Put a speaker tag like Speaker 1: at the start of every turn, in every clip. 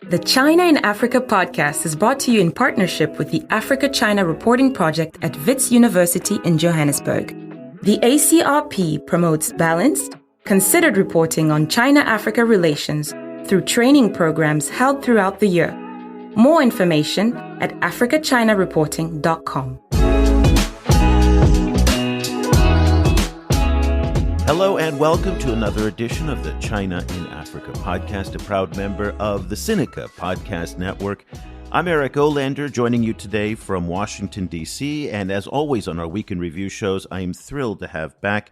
Speaker 1: The China in Africa podcast is brought to you in partnership with the Africa-China Reporting Project at Wits University in Johannesburg. The ACRP promotes balanced, considered reporting on China-Africa relations through training programs held throughout the year. More information at africachinareporting.com.
Speaker 2: Hello and welcome to another edition of the China in Africa podcast, a proud member of the Sinica Podcast Network. I'm Eric Olander, joining you today from Washington, D.C., and as always on our Week in Review shows, I am thrilled to have back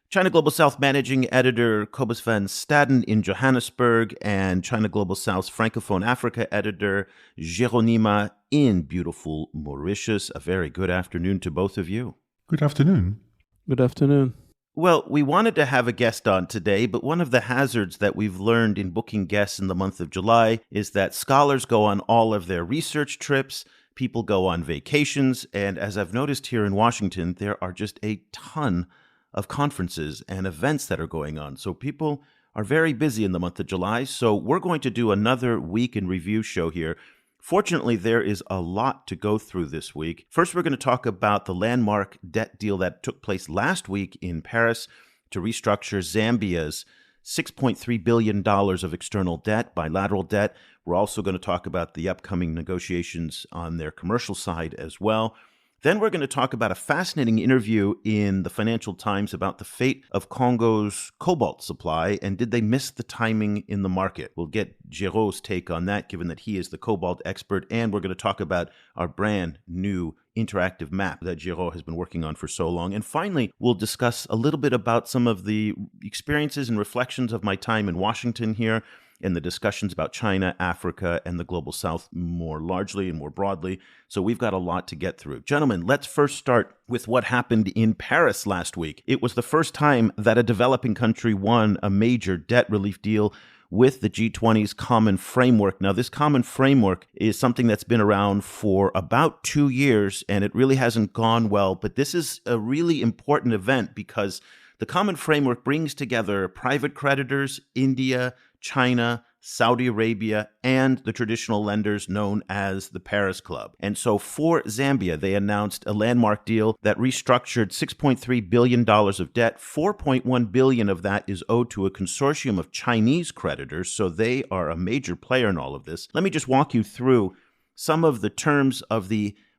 Speaker 2: China Global South Managing Editor Cobus van Staden in Johannesburg and China Global South's Francophone Africa Editor Geraud in beautiful Mauritius. A very good afternoon to both of you.
Speaker 3: Good afternoon.
Speaker 4: Good afternoon.
Speaker 2: Well, we wanted to have a guest on today, but one of the hazards that we've learned in booking guests in the month of July is that scholars go on all of their research trips, people go on vacations, and as I've noticed here in Washington, there are just a ton of conferences and events that are going on. So people are very busy in the month of July, so we're going to do another Week in Review show here. Fortunately, there is a lot to go through this week. First, we're going to talk about the landmark debt deal that took place last week in Paris to restructure Zambia's $6.3 billion of external debt, bilateral debt. We're also going to talk about the upcoming negotiations on their commercial side as well. Then we're going to talk about a fascinating interview in the Financial Times about the fate of Congo's cobalt supply and did they miss the timing in the market? We'll get Geraud's take on that, given that he is the cobalt expert, and we're going to talk about our brand new interactive map that Geraud has been working on for so long. And finally, we'll discuss a little bit about some of the experiences and reflections of my time in Washington here, and the discussions about China, Africa, and the Global South more largely and more broadly. So we've got a lot to get through. Gentlemen, let's first start with what happened in Paris last week. It was the first time that a developing country won a major debt relief deal with the G20's common framework. Now, this common framework is something that's been around for about 2 years, and it really hasn't gone well. But this is a really important event because the common framework brings together private creditors, India, China, Saudi Arabia, and the traditional lenders known as the Paris Club. And so for Zambia, they announced a landmark deal that restructured $6.3 billion of debt. $4.1 billion of that is owed to a consortium of Chinese creditors, so they are a major player in all of this. Let me just walk you through some of the terms of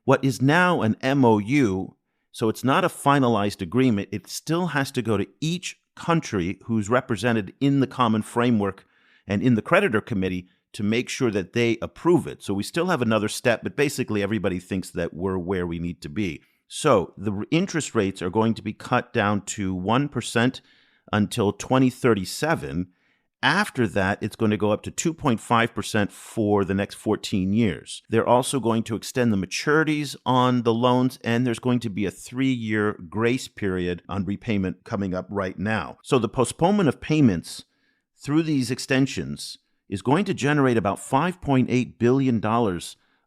Speaker 2: what is now an MOU. So it's not a finalized agreement. It still has to go to each country who's represented in the common framework and in the creditor committee to make sure that they approve it. So we still have another step, but basically everybody thinks that we're where we need to be. So the interest rates are going to be cut down to 1% until 2037. After that, it's going to go up to 2.5% for the next 14 years. They're also going to extend the maturities on the loans, and there's going to be a 3-year grace period on repayment coming up right now. So the postponement of payments through these extensions is going to generate about $5.8 billion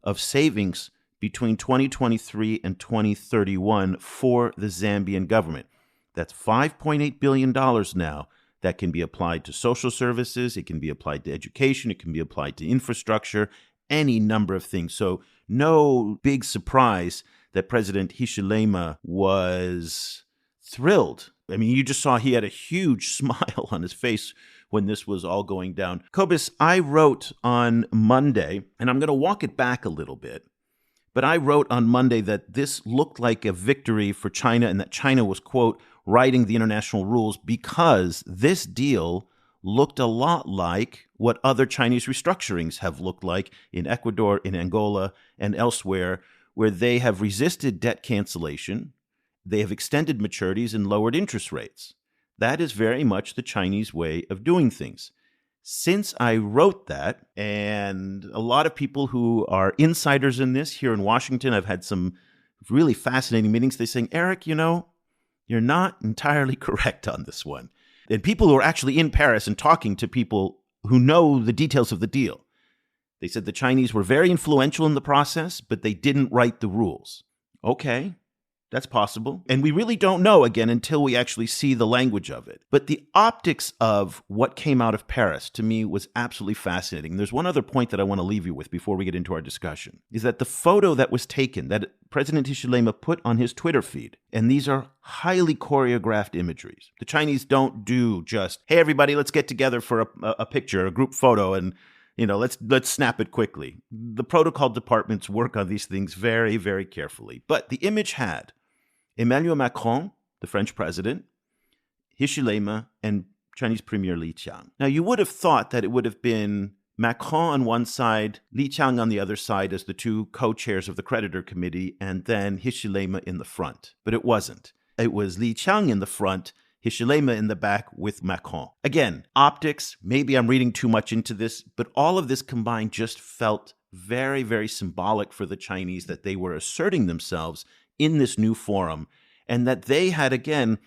Speaker 2: of savings between 2023 and 2031 for the Zambian government. That's $5.8 billion now that can be applied to social services, it can be applied to education, it can be applied to infrastructure, any number of things. So no big surprise that President Hichilema was thrilled. I mean, you just saw he had a huge smile on his face when this was all going down. Cobus, I wrote on Monday, and I'm going to walk it back a little bit, but I wrote on Monday that this looked like a victory for China and that China was, quote, writing the international rules because this deal looked a lot like what other Chinese restructurings have looked like in Ecuador, in Angola, and elsewhere, where they have resisted debt cancellation, they have extended maturities and lowered interest rates. That is very much the Chinese way of doing things. Since I wrote that, and a lot of people who are insiders in this here in Washington, I've had some really fascinating meetings. They're saying, Eric, you're not entirely correct on this one. And people who are actually in Paris and talking to people who know the details of the deal, they said the Chinese were very influential in the process, but they didn't write the rules. Okay, That's possible. And we really don't know, again, until we actually see the language of it. But the optics of what came out of Paris, to me, was absolutely fascinating. There's one other point that I want to leave you with before we get into our discussion, is that the photo that was taken, that President Hichilema put on his Twitter feed, and these are highly choreographed imageries. The Chinese don't do just, hey, everybody, let's get together for a picture, a group photo, and let's snap it quickly. The protocol departments work on these things very, very carefully. But the image had Emmanuel Macron, the French president, Hichilema, and Chinese Premier Li Qiang. Now, you would have thought that it would have been Macron on one side, Li Qiang on the other side as the two co-chairs of the creditor committee, and then Hichilema in the front. But it wasn't. It was Li Qiang in the front, Hichilema in the back with Macron. Again, optics, maybe I'm reading too much into this, but all of this combined just felt very, very symbolic for the Chinese that they were asserting themselves in this new forum, and that they had, again,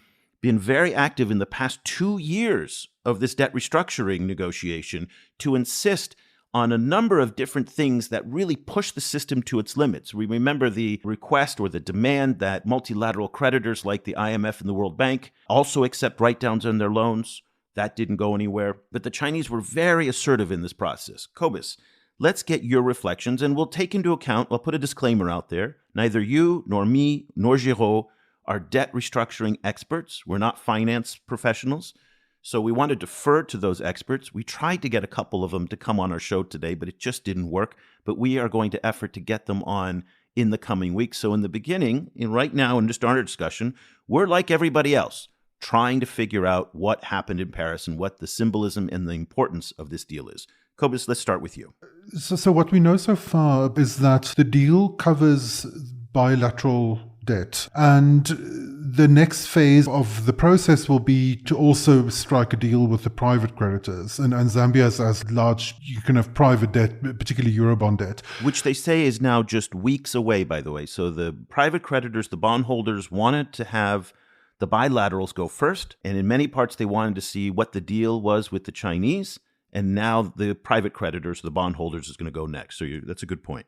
Speaker 2: been very active in the past 2 years of this debt restructuring negotiation to insist on a number of different things that really push the system to its limits. We remember the request or the demand that multilateral creditors like the IMF and the World Bank also accept write-downs on their loans. That didn't go anywhere. But the Chinese were very assertive in this process. Cobus, let's get your reflections, and we'll take into account, I'll put a disclaimer out there, neither you nor me nor Geraud are debt restructuring experts. We're not finance professionals. So we want to defer to those experts. We tried to get a couple of them to come on our show today, but it just didn't work. But we are going to effort to get them on in the coming weeks. So in the beginning, right now in just our discussion, we're like everybody else, trying to figure out what happened in Paris and what the symbolism and the importance of this deal is. Cobus, let's start with you.
Speaker 3: So what we know so far is that the deal covers bilateral debt. And the next phase of the process will be to also strike a deal with the private creditors. And Zambia has large, you can have private debt, particularly Eurobond debt.
Speaker 2: Which they say is now just weeks away, by the way. So the private creditors, the bondholders, wanted to have the bilaterals go first. And in many parts, they wanted to see what the deal was with the Chinese. And now the private creditors, the bondholders, is going to go next. So that's a good point.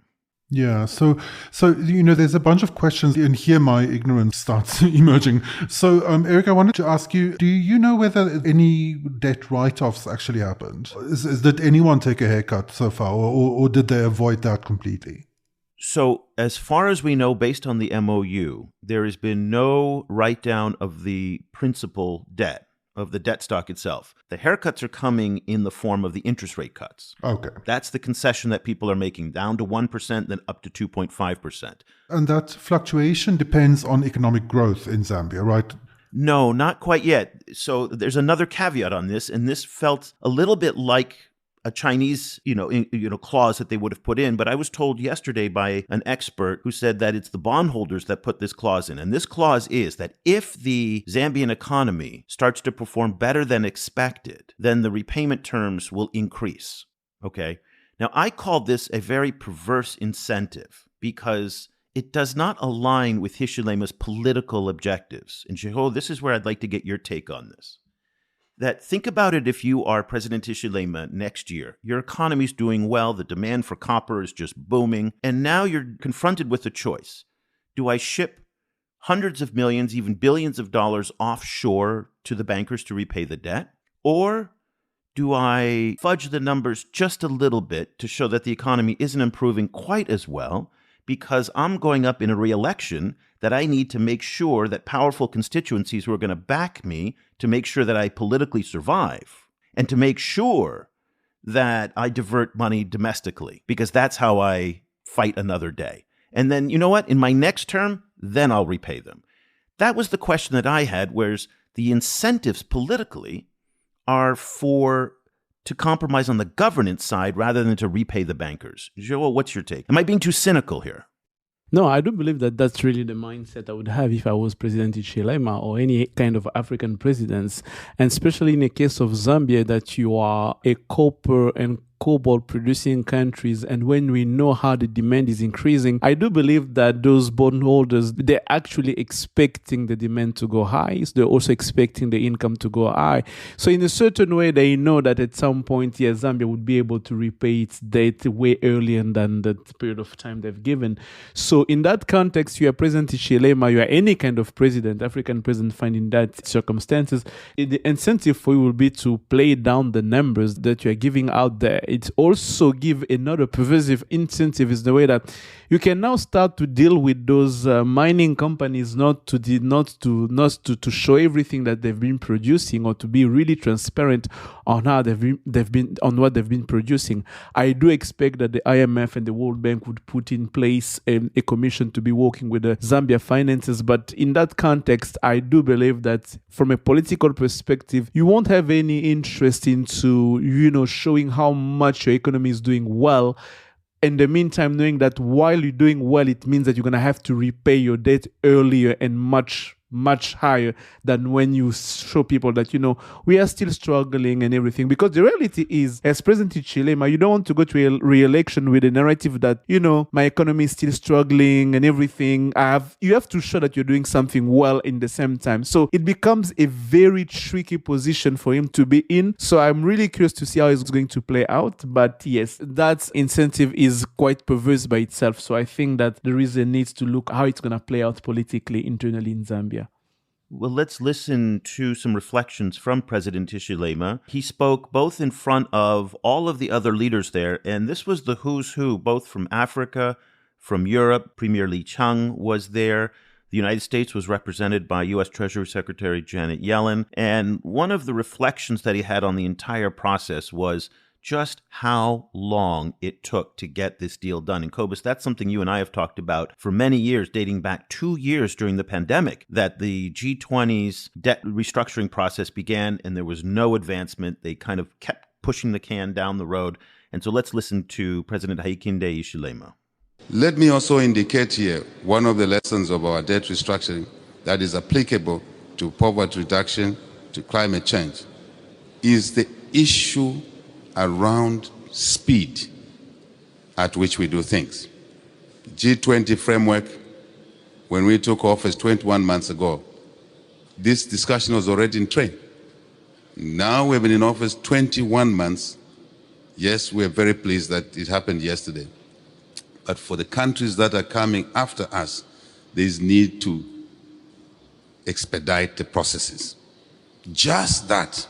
Speaker 3: Yeah, so there's a bunch of questions, and here my ignorance starts emerging. So, Eric, I wanted to ask you, do you know whether any debt write-offs actually happened? Did anyone take a haircut so far, or did they avoid that completely?
Speaker 2: So, as far as we know, based on the MOU, there has been no write-down of the principal debt, of the debt stock itself. The haircuts are coming in the form of the interest rate cuts.
Speaker 3: Okay.
Speaker 2: That's the concession that people are making, down to 1%, then up to 2.5%.
Speaker 3: And that fluctuation depends on economic growth in Zambia, right?
Speaker 2: No, not quite yet. So there's another caveat on this, and this felt a little bit like a Chinese, clause that they would have put in. But I was told yesterday by an expert who said that it's the bondholders that put this clause in. And this clause is that if the Zambian economy starts to perform better than expected, then the repayment terms will increase. Okay. Now, I call this a very perverse incentive because it does not align with Hichilema's political objectives. And Geraud, this is where I'd like to get your take on this. That think about it if you are President Hichilema next year. Your economy's doing well, the demand for copper is just booming, and now you're confronted with a choice. Do I ship hundreds of millions, even billions of dollars offshore to the bankers to repay the debt? Or do I fudge the numbers just a little bit to show that the economy isn't improving quite as well because I'm going up in a re-election that I need to make sure that powerful constituencies who are going to back me to make sure that I politically survive and to make sure that I divert money domestically because that's how I fight another day. And then, you know what? In my next term, then I'll repay them. That was the question that I had, whereas the incentives politically are to compromise on the governance side rather than to repay the bankers. Geraud, what's your take? Am I being too cynical here?
Speaker 4: No, I do believe that that's really the mindset I would have if I was President Hichilema or any kind of African presidents, and especially in the case of Zambia, that you are a copper and cobalt producing countries, and when we know how the demand is increasing, I do believe that those bondholders, they're actually expecting the demand to go high. So they're also expecting the income to go high. So in a certain way, they know that at some point, yes, Zambia would be able to repay its debt way earlier than the period of time they've given. So in that context, you are President Hichilema, you are any kind of president, African president, finding that circumstances, the incentive for you will be to play down the numbers that you are giving out there. It also give another pervasive incentive is the way that you can now start to deal with those mining companies not to show everything that they've been producing, or to be really transparent on how they've been on what they've been producing. I do expect that the IMF and the World Bank would put in place a commission to be working with the Zambia finances. But in that context, I do believe that from a political perspective, you won't have any interest into showing how much your economy is doing well. In the meantime, knowing that while you're doing well, it means that you're going to have to repay your debt earlier and much higher than when you show people that, we are still struggling and everything. Because the reality is, as President Hichilema, you don't want to go to a re-election with a narrative that, my economy is still struggling and everything. You have to show that you're doing something well in the same time. So it becomes a very tricky position for him to be in. So I'm really curious to see how it's going to play out. But yes, that incentive is quite perverse by itself. So I think that there is a need to look how it's going to play out politically internally in Zambia.
Speaker 2: Well, let's listen to some reflections from President Hichilema. He spoke both in front of all of the other leaders there, and this was the who's who, both from Africa, from Europe. Premier Li Qiang was there. The United States was represented by U.S. Treasury Secretary Janet Yellen. And one of the reflections that he had on the entire process was just how long it took to get this deal done. And Cobus, that's something you and I have talked about for many years, dating back 2 years during the pandemic, that the G20's debt restructuring process began and there was no advancement. They kind of kept pushing the can down the road. And so let's listen to President Hakainde Hichilema.
Speaker 5: Let me also indicate here one of the lessons of our debt restructuring that is applicable to poverty reduction, to climate change, is the issue around speed at which we do things. G20 framework, when we took office 21 months ago, this discussion was already in train. Now we've been in office 21 months. Yes, we're very pleased that it happened yesterday. But for the countries that are coming after us, there's need to expedite the processes. Just that.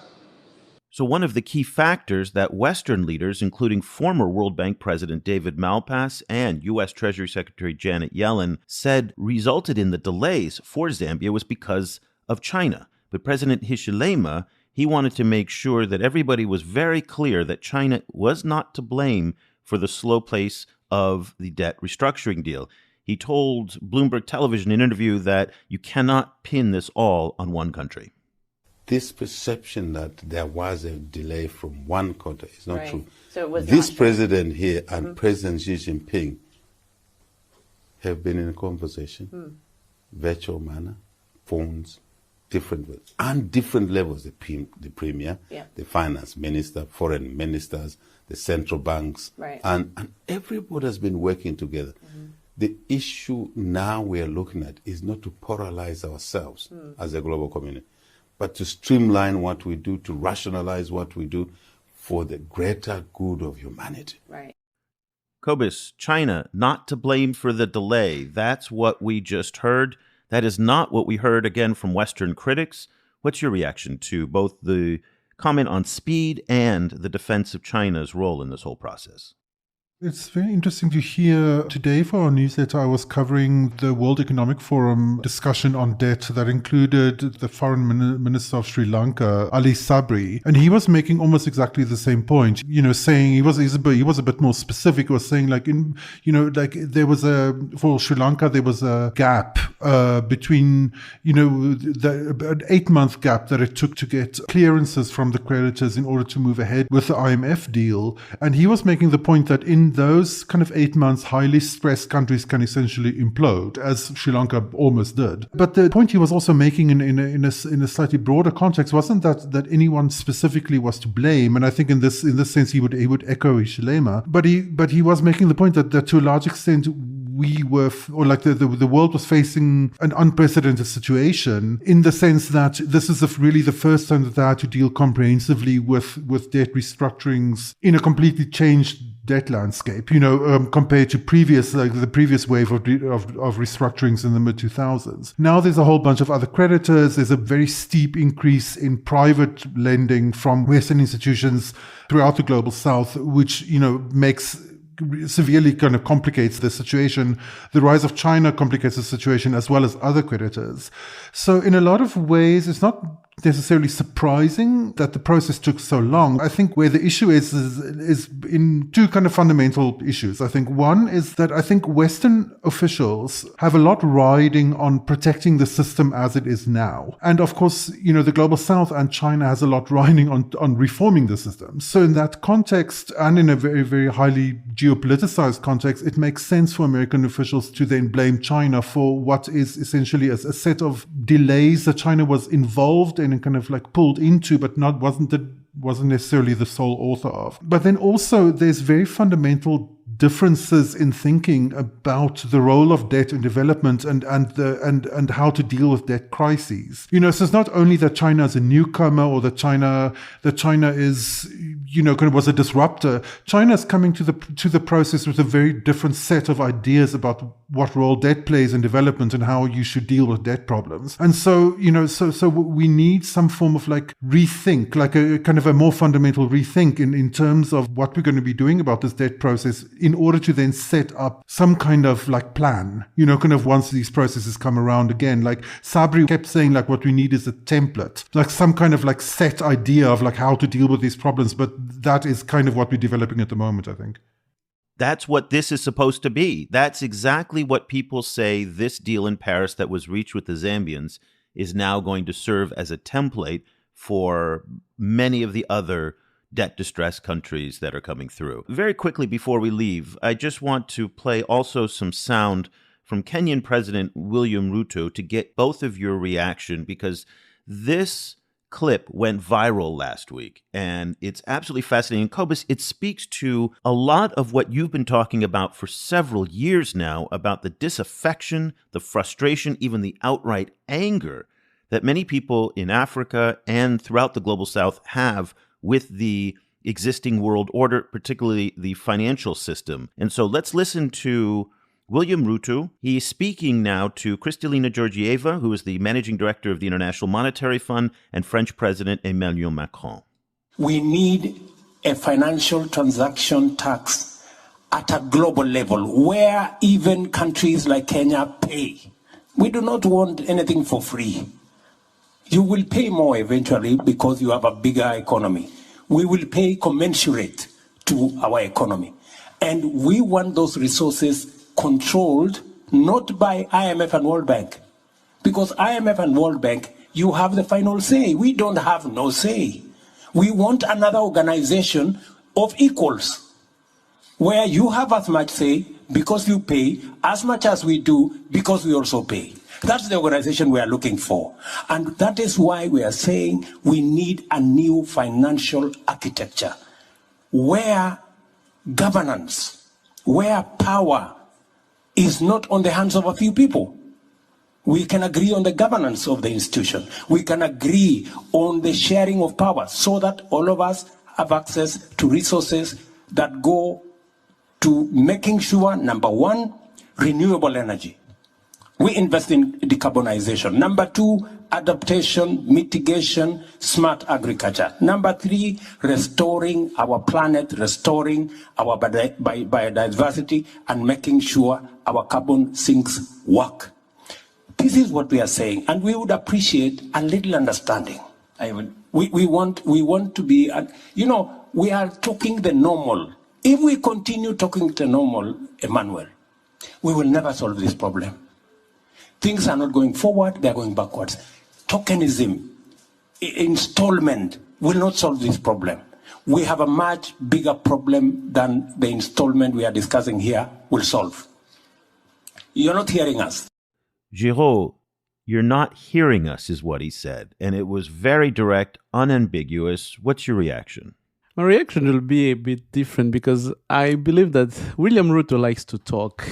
Speaker 2: So one of the key factors that Western leaders, including former World Bank President David Malpass and U.S. Treasury Secretary Janet Yellen, said resulted in the delays for Zambia was because of China. But President Hichilema, he wanted to make sure that everybody was very clear that China was not to blame for the slow pace of the debt restructuring deal. He told Bloomberg Television in an interview that you cannot pin this all on one country.
Speaker 6: This perception that there was a delay from one country is not true.
Speaker 7: So it was
Speaker 6: this
Speaker 7: not
Speaker 6: president here and President Xi Jinping have been in a conversation, virtual manner, phones, different ways, and different levels. The premier, the finance minister, foreign ministers, the central banks, and everybody has been working together. The issue now we are looking at is not to polarize ourselves as a global community, but to streamline what we do, to rationalize what we do for the greater good of humanity.
Speaker 7: Right.
Speaker 2: Cobus, China not to blame for the delay. That's what we just heard. That is not what we heard again from Western critics. What's your reaction to both the comment on speed and the defense of China's role in this whole process?
Speaker 3: It's very interesting to hear. Today for our newsletter, I was covering the World Economic Forum discussion on debt that included the foreign minister of Sri Lanka, Ali Sabri. And he was making almost exactly the same point, saying he was a bit more specific. He was saying there was for Sri Lanka, there was a gap between, an 8-month gap that it took to get clearances from the creditors in order to move ahead with the IMF deal. And he was making the point that in in those kind of 8 months, highly stressed countries can essentially implode, as Sri Lanka almost did. But the point he was also making in a slightly broader context wasn't that anyone specifically was to blame. And I think in this sense he would echo Hichilema. But he was making the point that to a large extent we were, or like the world was facing an unprecedented situation, in the sense that this is really the first time that they had to deal comprehensively with debt restructurings in a completely changed debt landscape, compared to the previous wave of restructurings in the mid-2000s. Now there's a whole bunch of other creditors. There's a very steep increase in private lending from Western institutions throughout the global South, which, severely kind of complicates the situation. The rise of China complicates the situation, as well as other creditors. So in a lot of ways, it's not necessarily surprising that the process took so long. I think where the issue is in two kind of fundamental issues. I think one is that I think Western officials have a lot riding on protecting the system as it is now. And of course, the global South and China has a lot riding on reforming the system. So in that context, and in a very, very highly geopoliticized context, it makes sense for American officials to then blame China for what is essentially a set of delays that China was involved in and kind of like pulled into, but wasn't necessarily the sole author of. But then also there's very fundamental differences in thinking about the role of debt in development and how to deal with debt crises. So it's not only that China is a newcomer or that China is kind of was a disruptor. China is coming to the process with a very different set of ideas about what role debt plays in development and how you should deal with debt problems. And so so we need some form of like rethink, like a kind of a more fundamental rethink in terms of what we're going to be doing about this debt process, in order to then set up some kind of like plan, kind of once these processes come around again. Like Sabri kept saying, like, what we need is a template, like some kind of like set idea of like how to deal with these problems. But that is kind of what we're developing at the moment, I think.
Speaker 2: That's what this is supposed to be. That's exactly what people say this deal in Paris that was reached with the Zambians is now going to serve as a template for many of the other debt-distressed countries that are coming through. Very quickly before we leave, I just want to play also some sound from Kenyan President William Ruto to get both of your reaction, because this clip went viral last week, and it's absolutely fascinating. Cobus, it speaks to a lot of what you've been talking about for several years now, about the disaffection, the frustration, even the outright anger that many people in Africa and throughout the global South have with the existing world order, particularly the financial system. And so let's listen to William Ruto. He's speaking now to Kristalina Georgieva, who is the managing director of the International Monetary Fund, and French President Emmanuel Macron.
Speaker 7: We need a financial transaction tax at a global level where even countries like Kenya pay. We do not want anything for free. You will pay more eventually because you have a bigger economy. We will pay commensurate to our economy. And we want those resources controlled not by IMF and World Bank. Because IMF and World Bank, you have the final say. We don't have no say. We want another organization of equals, where you have as much say because you pay, as much as we do because we also pay. That's the organization we are looking for. And that is why we are saying we need a new financial architecture where governance, where power is not on the hands of a few people. We can agree on the governance of the institution. We can agree on the sharing of power so that all of us have access to resources that go to making sure, number one, renewable energy. We invest in decarbonization. Number two, adaptation, mitigation, smart agriculture. Number three, restoring our planet, restoring our biodiversity, and making sure our carbon sinks work. This is what we are saying, and we would appreciate a little understanding. We want to be, we are talking the normal. If we continue talking the normal, Emmanuel, we will never solve this problem. Things are not going forward, they're going backwards. Tokenism, installment will not solve this problem. we have a much bigger problem than the installment we are discussing here will solve. You're not hearing us.
Speaker 2: Geraud, you're not hearing us, is what he said. And it was very direct, unambiguous. What's your reaction?
Speaker 4: My reaction will be a bit different because I believe that William Ruto likes to talk.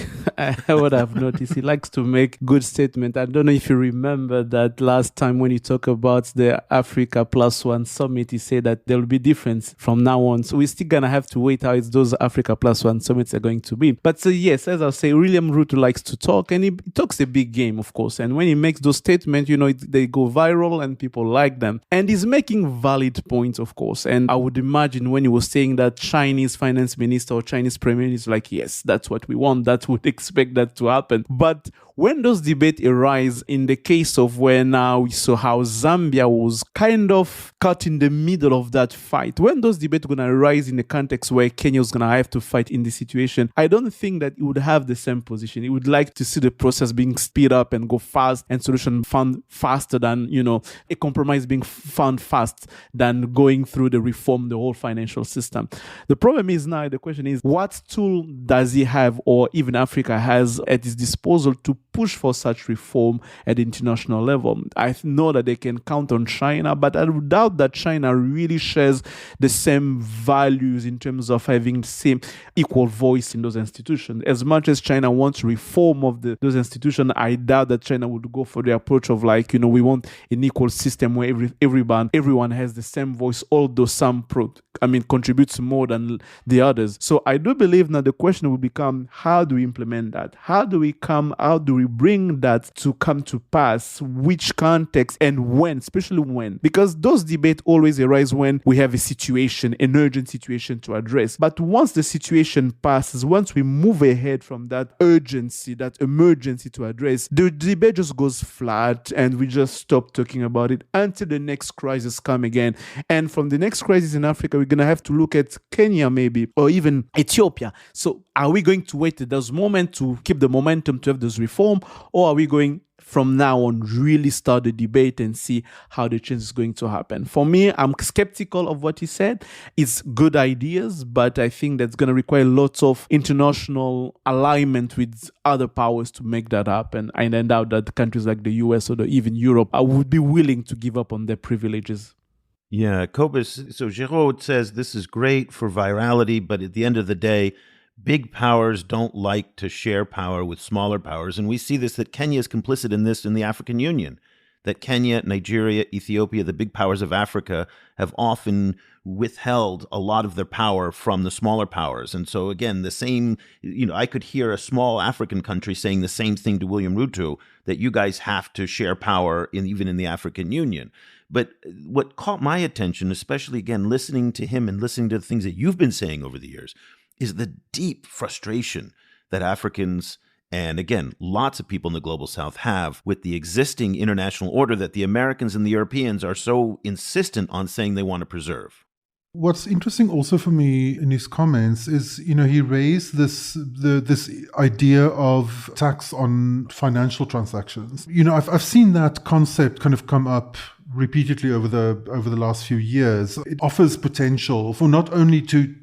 Speaker 4: What I've noticed, he likes to make good statements. I don't know if you remember that last time when he talked about the Africa Plus One summit, he said that there will be difference from now on. So we're still going to have to wait how those Africa Plus One summits are going to be. But so yes, as I say, William Ruto likes to talk and he talks a big game, of course. And when he makes those statements, they go viral and people like them. And he's making valid points, of course. And I would imagine when he was saying that Chinese finance minister or Chinese premier minister, like, yes, that's what we want. That would expect that to happen. But when those debates arise in the case of where now we saw how Zambia was kind of caught in the middle of that fight, when those debates are going to arise in the context where Kenya is going to have to fight in this situation, I don't think that it would have the same position. It would like to see the process being speed up and go fast and solution found faster than, a compromise being found fast than going through the reform, the whole financial system. The problem is now, the question is, what tool does he have or even Africa has at his disposal to push for such reform at the international level? I know that they can count on China, but I doubt that China really shares the same values in terms of having the same equal voice in those institutions. As much as China wants reform of those institutions, I doubt that China would go for the approach of we want an equal system where everyone has the same voice, although some contributes more than the others. So I do believe now the question will become, how do we implement that? How do we bring that to come to pass? Which context and when, especially when? Because those debates always arise when we have a situation, an urgent situation to address. But once the situation passes, once we move ahead from that urgency, that emergency to address, the debate just goes flat and we just stop talking about it until the next crisis come again. And from the next crisis in Africa, we're going to have to look at Kenya maybe, or even Ethiopia. So are we going to wait at those moments to keep the momentum to have this reform, or are we going from now on really start the debate and see how the change is going to happen? For me, I'm skeptical of what he said. It's good ideas, but I think that's going to require lots of international alignment with other powers to make that happen. I doubt that countries like the US or even Europe would be willing to give up on their privileges.
Speaker 2: Yeah, Cobus, so Geraud says this is great for virality, but at the end of the day, big powers don't like to share power with smaller powers. And we see this, that Kenya is complicit in this in the African Union, that Kenya, Nigeria, Ethiopia, the big powers of Africa, have often withheld a lot of their power from the smaller powers. And so, again, the same, I could hear a small African country saying the same thing to William Ruto, that you guys have to share power even in the African Union. But what caught my attention, especially, again, listening to him and listening to the things that you've been saying over the years, is the deep frustration that Africans and, again, lots of people in the global south have with the existing international order that the Americans and the Europeans are so insistent on saying they want to preserve.
Speaker 3: What's interesting also for me in his comments is, he raised this idea of tax on financial transactions. I've seen that concept kind of come up repeatedly over the last few years. It offers potential for not only to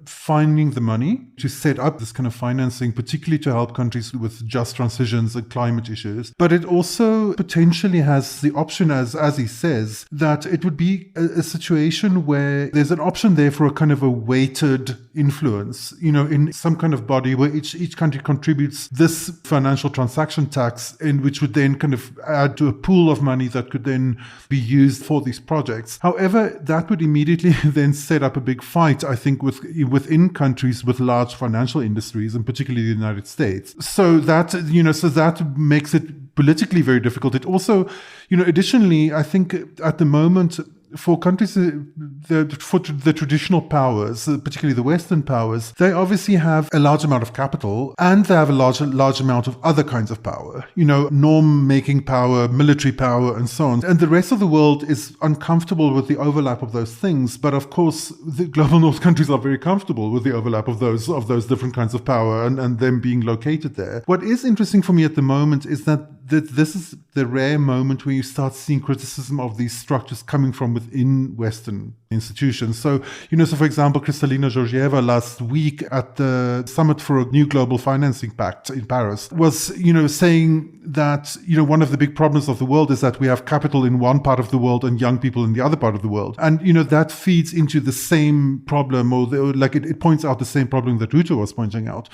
Speaker 3: finding the money to set up this kind of financing, particularly to help countries with just transitions and climate issues. But it also potentially has the option, as he says, that it would be a situation where there's an option there for a kind of a weighted influence, in some kind of body where each country contributes this financial transaction tax, and which would then kind of add to a pool of money that could then be used for these projects. However, that would immediately then set up a big fight, I think, within countries with large financial industries, and particularly the United States. So that makes it politically very difficult. It also, additionally, I think at the moment, for countries, for the traditional powers, particularly the Western powers, they obviously have a large amount of capital, and they have a large amount of other kinds of power, norm-making power, military power, and so on. And the rest of the world is uncomfortable with the overlap of those things. But of course, the global North countries are very comfortable with the overlap of those different kinds of power and them being located there. What is interesting for me at the moment is that this is the rare moment where you start seeing criticism of these structures coming from within Western institutions. So, for example, Kristalina Georgieva last week at the Summit for a New Global Financing Pact in Paris was, saying that, one of the big problems of the world is that we have capital in one part of the world and young people in the other part of the world. And, that feeds into the same problem, or it points out the same problem that Ruto was pointing out.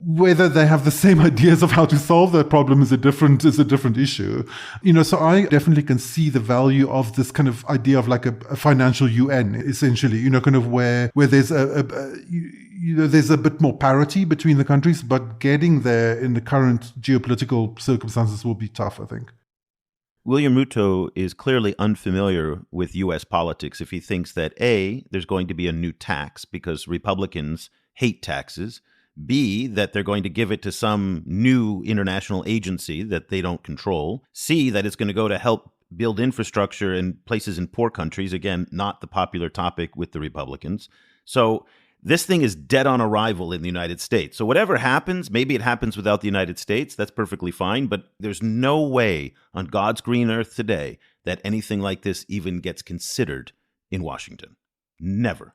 Speaker 3: Whether they have the same ideas of how to solve that problem is a different issue. So I definitely can see the value of this kind of idea of like a financial UN, essentially, kind of where there's there's a bit more parity between the countries, but getting there in the current geopolitical circumstances will be tough, I think.
Speaker 2: William Ruto is clearly unfamiliar with U.S. politics if he thinks that A, there's going to be a new tax because Republicans hate taxes, B, that they're going to give it to some new international agency that they don't control, C, that it's going to go to help build infrastructure in places in poor countries, again, not the popular topic with the Republicans. So this thing is dead on arrival in the United States. So whatever happens, maybe it happens without the United States, that's perfectly fine, but there's no way on God's green earth today that anything like this even gets considered in Washington. Never.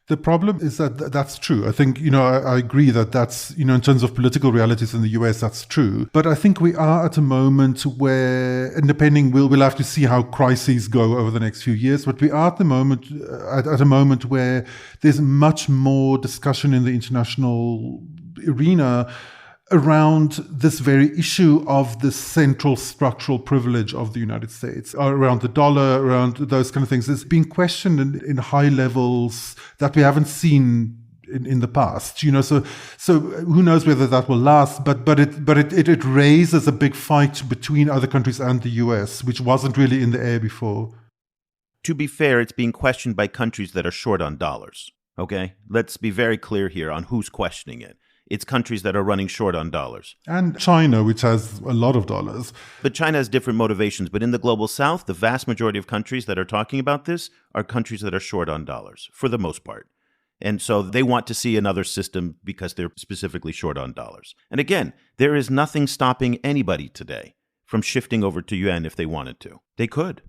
Speaker 3: The problem is that that's true. I think, I agree that that's, in terms of political realities in the US, that's true. But I think we are at a moment where, and depending, we'll have to see how crises go over the next few years. But we are at the moment, at a moment where there's much more discussion in the international arena around this very issue of the central structural privilege of the United States, around the dollar, around those kind of things. It's being questioned in high levels that we haven't seen in the past. So who knows whether that will last? But it raises a big fight between other countries and the US, which wasn't really in the air before.
Speaker 2: To be fair, it's being questioned by countries that are short on dollars. Okay, let's be very clear here on who's questioning it. It's countries that are running short on dollars.
Speaker 3: And China, which has a lot of dollars.
Speaker 2: But China has different motivations. But in the global south, the vast majority of countries that are talking about this are countries that are short on dollars, for the most part. And so they want to see another system because they're specifically short on dollars. And again, there is nothing stopping anybody today from shifting over to yuan if they wanted to. They could.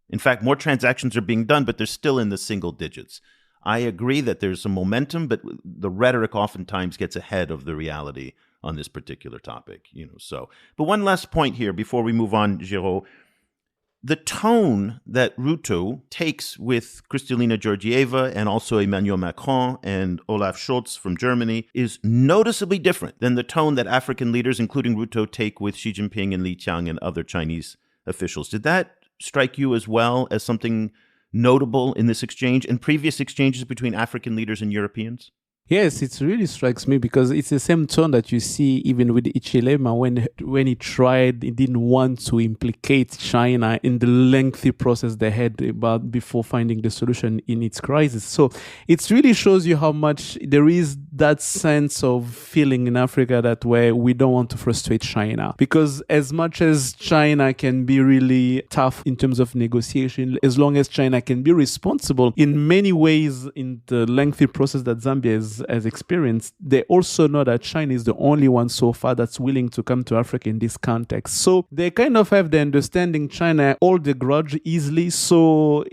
Speaker 2: In fact, more transactions are being done, but they're still in the single digits. I agree that there's some momentum, but the rhetoric oftentimes gets ahead of the reality on this particular topic, But one last point here before we move on, Geraud. The tone that Ruto takes with Kristalina Georgieva and also Emmanuel Macron and Olaf Scholz from Germany is noticeably different than the tone that African leaders, including Ruto, take with Xi Jinping and Li Qiang and other Chinese officials. Did that strike you as well as something notable in this exchange and previous exchanges between African leaders and Europeans?
Speaker 4: Yes, it really strikes me because it's the same tone that you see even with Hichilema when he didn't want to implicate China in the lengthy process they had before finding the solution in its crisis. So it really shows you how much there is that sense of feeling in Africa that where we don't want to frustrate China. Because as much as China can be really tough in terms of negotiation, as long as China can be responsible in many ways in the lengthy process that Zambia has experienced, they also know that China is the only one so far that's willing to come to Africa in this context. So they kind of have the understanding China hold the grudge easily. So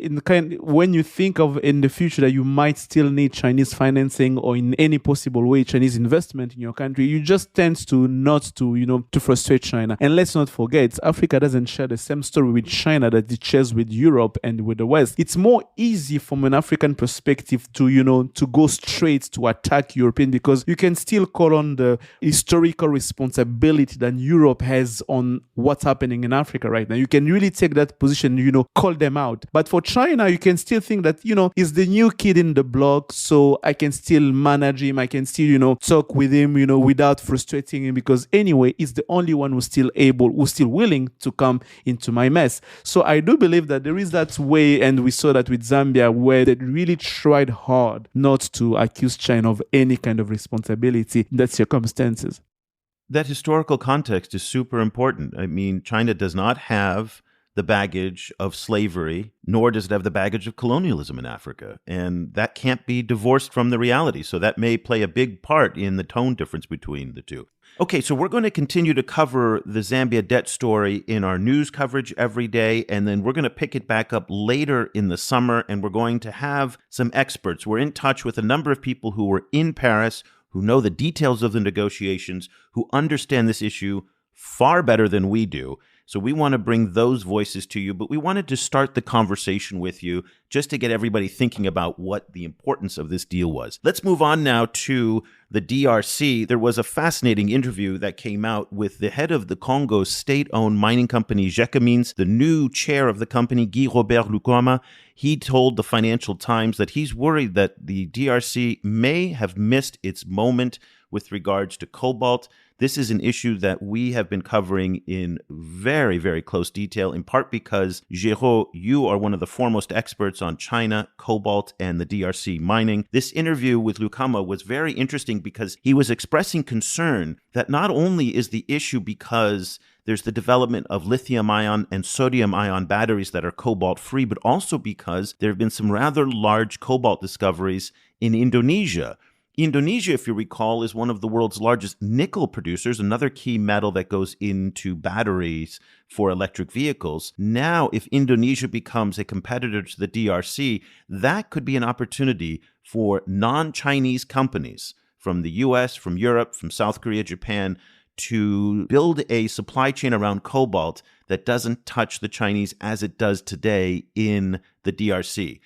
Speaker 4: when you think of in the future that you might still need Chinese financing or in any possible way Chinese investment in your country, you just tend to not to frustrate China. And let's not forget, Africa doesn't share the same story with China that it shares with Europe and with the West. It's more easy from an African perspective to go straight to attack European because you can still call on the historical responsibility that Europe has on what's happening in Africa right now. You can really take that position, call them out. But for China, you can still think that, he's the new kid in the block, so I can still manage him. I can still, talk with him, without frustrating him because anyway, he's the only one who's still willing to come into my mess. So I do believe that there is that way, and we saw that with Zambia, where they really tried hard not to accuse China of any kind of responsibility in that circumstances.
Speaker 2: That historical context is super important. I mean, China does not have the baggage of slavery, nor does it have the baggage of colonialism in Africa. And that can't be divorced from the reality. So that may play a big part in the tone difference between the two. Okay, so we're going to continue to cover the Zambia debt story in our news coverage every day, and then we're going to pick it back up later in the summer, and we're going to have some experts. We're in touch with a number of people who were in Paris, who know the details of the negotiations, who understand this issue far better than we do. So we want to bring those voices to you, but we wanted to start the conversation with you just to get everybody thinking about what the importance of this deal was. Let's move on now to the DRC. There was a fascinating interview that came out with the head of the Congo's state-owned mining company, Gécamines, the new chair of the company, Guy-Robert. He told the Financial Times that he's worried that the DRC may have missed its moment with regards to cobalt. This is an issue that we have been covering in very, very close detail, in part because, Geraud, you are one of the foremost experts on China, cobalt, and the DRC mining. This interview with Lukama was very interesting because he was expressing concern that not only is the issue because there's the development of lithium-ion and sodium-ion batteries that are cobalt-free, but also because there have been some rather large cobalt discoveries in Indonesia. Indonesia, if you recall, is one of the world's largest nickel producers, another key metal that goes into batteries for electric vehicles. Now, if Indonesia becomes a competitor to the DRC, that could be an opportunity for non-Chinese companies from the US, from Europe, from South Korea, Japan, to build a supply chain around cobalt that doesn't touch the Chinese as it does today in the DRC.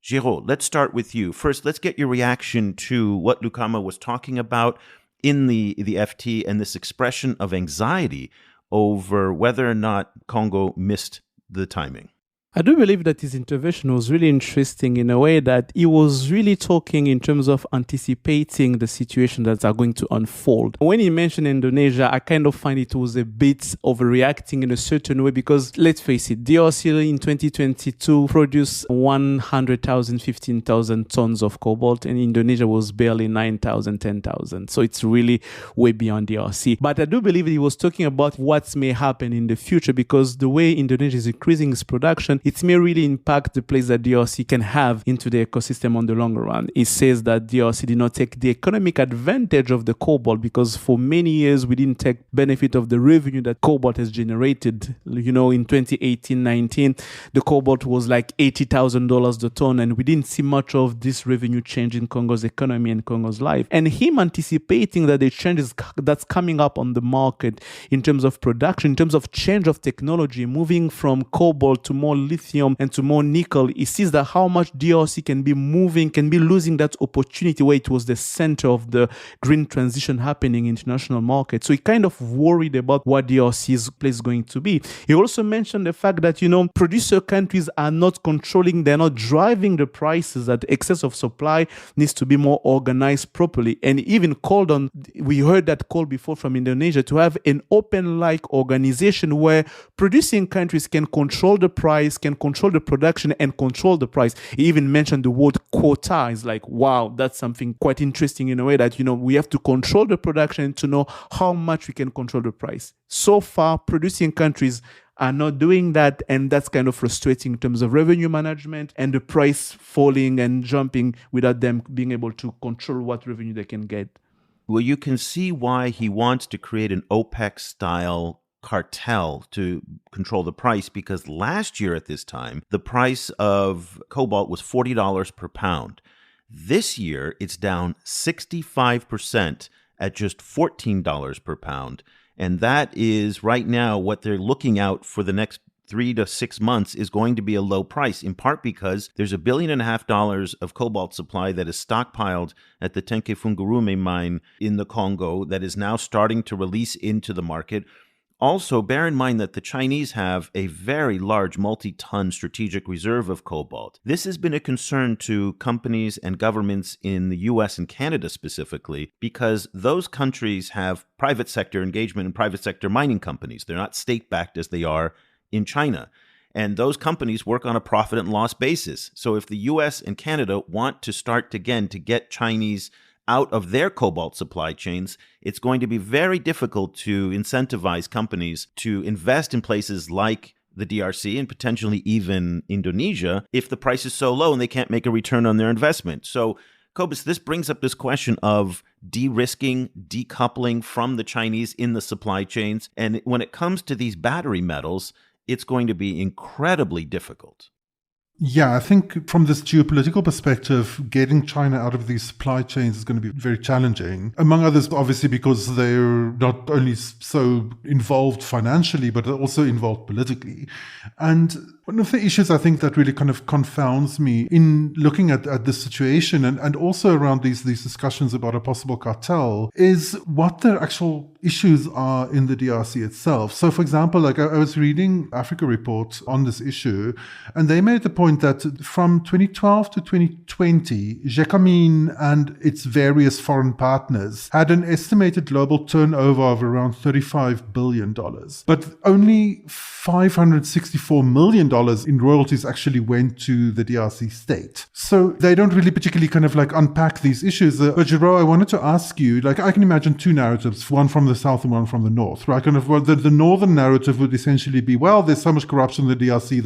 Speaker 2: Geraud, let's start with you. First, let's get your reaction to what Lukama was talking about in the FT and this expression of anxiety over whether or not Congo missed the timing.
Speaker 4: I do believe that his intervention was really interesting in a way that he was really talking in terms of anticipating the situation that are going to unfold. When he mentioned Indonesia, I kind of find it was a bit overreacting in a certain way because, let's face it, DRC in 2022 produced 100,000, 15,000 tons of cobalt, and Indonesia was barely 9,000, 10,000. So it's really way beyond DRC. But I do believe he was talking about what may happen in the future because the way Indonesia is increasing its production, it may really impact the place that DRC can have into the ecosystem on the longer run. It says that DRC did not take the economic advantage of the cobalt because for many years we didn't take benefit of the revenue that cobalt has generated. You know, in 2018-19, the cobalt was like $80,000 the ton, and we didn't see much of this revenue change in Congo's economy and Congo's life. And him anticipating that the changes that's coming up on the market in terms of production, in terms of change of technology, moving from cobalt to more lithium and to more nickel, he sees that how much DRC can be moving, can be losing that opportunity where it was the center of the green transition happening in international markets. So he kind of worried about what DRC's place is going to be. He also mentioned the fact that, producer countries are not controlling, they're not driving the prices, that excess of supply needs to be more organized properly. And even called on, we heard that call before from Indonesia, to have an open-like organization where producing countries can control the price, can control the production and control the price. He even mentioned the word quota. It's like, wow, that's something quite interesting in a way that, we have to control the production to know how much we can control the price. So far, producing countries are not doing that, and that's kind of frustrating in terms of revenue management and the price falling and jumping without them being able to control what revenue they can get.
Speaker 2: Well, you can see why he wants to create an OPEC-style cartel to control the price, because last year at this time, the price of cobalt was $40 per pound. This year, it's down 65% at just $14 per pound. And that is right now what they're looking out for the next 3 to 6 months is going to be a low price, in part because there's $1.5 billion of cobalt supply that is stockpiled at the Tenke-Fungurume mine in the Congo that is now starting to release into the market. Also, bear in mind that the Chinese have a very large multi-ton strategic reserve of cobalt. This has been a concern to companies and governments in the US and Canada specifically, because those countries have private sector engagement and private sector mining companies. They're not state-backed as they are in China. And those companies work on a profit and loss basis. So if the US and Canada want to start again to get Chinese out of their cobalt supply chains, it's going to be very difficult to incentivize companies to invest in places like the DRC and potentially even Indonesia if the price is so low and they can't make a return on their investment. So, Cobus, this brings up this question of de-risking, decoupling from the Chinese in the supply chains. And when it comes to these battery metals, it's going to be incredibly difficult.
Speaker 3: Yeah, I think from this geopolitical perspective, getting China out of these supply chains is going to be very challenging. Among others, obviously, because they're not only so involved financially, but also involved politically. And one of the issues I think that really kind of confounds me in looking at this situation and also around these discussions about a possible cartel is what the actual issues are in the DRC itself. So, for example, like I was reading Africa Report on this issue, and they made the point that from 2012 to 2020, Gécamines and its various foreign partners had an estimated global turnover of around $35 billion. But only $564 million in royalties actually went to the DRC state. So they don't really particularly kind of like unpack these issues. But Geraud, I wanted to ask you, like I can imagine two narratives, one from the south and one from the north, right? Kind of well, the northern narrative would essentially be, well, there's so much corruption in the DRC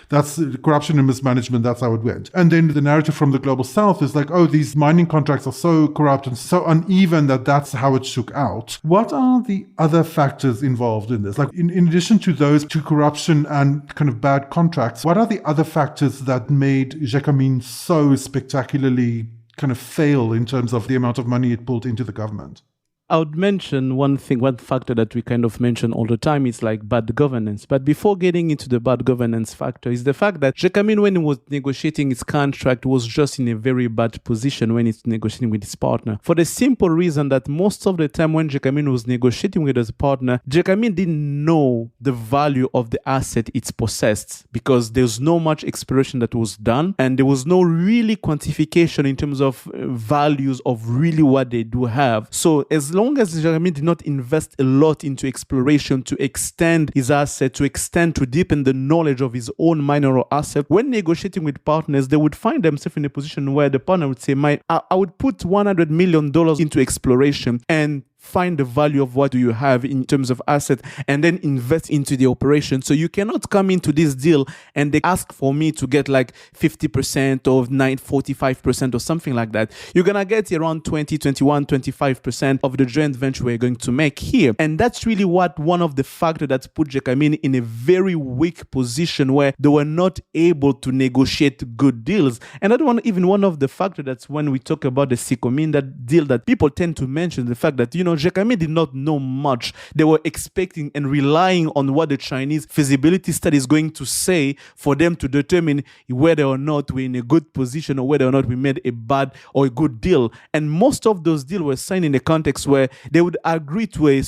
Speaker 3: that's corruption and mismanagement, that's how it went. And then the narrative from the global south is like, oh, these mining contracts are so corrupt and so uneven that's how it shook out. What are the other factors involved in this? Like in addition to those two, corruption and kind of bad contracts, what are the other factors that made Gécamines so spectacularly kind of fail in terms of the amount of money it pulled into the government?
Speaker 4: I would mention one factor that we kind of mention all the time is like bad governance. But before getting into the bad governance factor is the fact that Gécamines, when it was negotiating its contract, was just in a very bad position when it's negotiating with its partner. For the simple reason that most of the time when Gécamines was negotiating with its partner, Gécamines didn't know the value of the asset it's possessed because there's no much exploration that was done and there was no really quantification in terms of values of really what they do have. So as long as Gécamines did not invest a lot into exploration to extend his asset, to deepen the knowledge of his own mineral asset, when negotiating with partners, they would find themselves in a position where the partner would say, I would put $100 million into exploration and find the value of what do you have in terms of asset and then invest into the operation. So you cannot come into this deal and they ask for me to get like 50% or 45% or something like that. You're going to get around 20, 21, 25% of the joint venture we're going to make here. And that's really one of the factors that put Gécamines in a very weak position where they were not able to negotiate good deals. And that one of the factors that's when we talk about the Gécamines, that deal that people tend to mention, the fact that, Gécamines did not know much. They were expecting and relying on what the Chinese feasibility study is going to say for them to determine whether or not we're in a good position or whether or not we made a bad or a good deal. And most of those deals were signed in a context where they would agree to a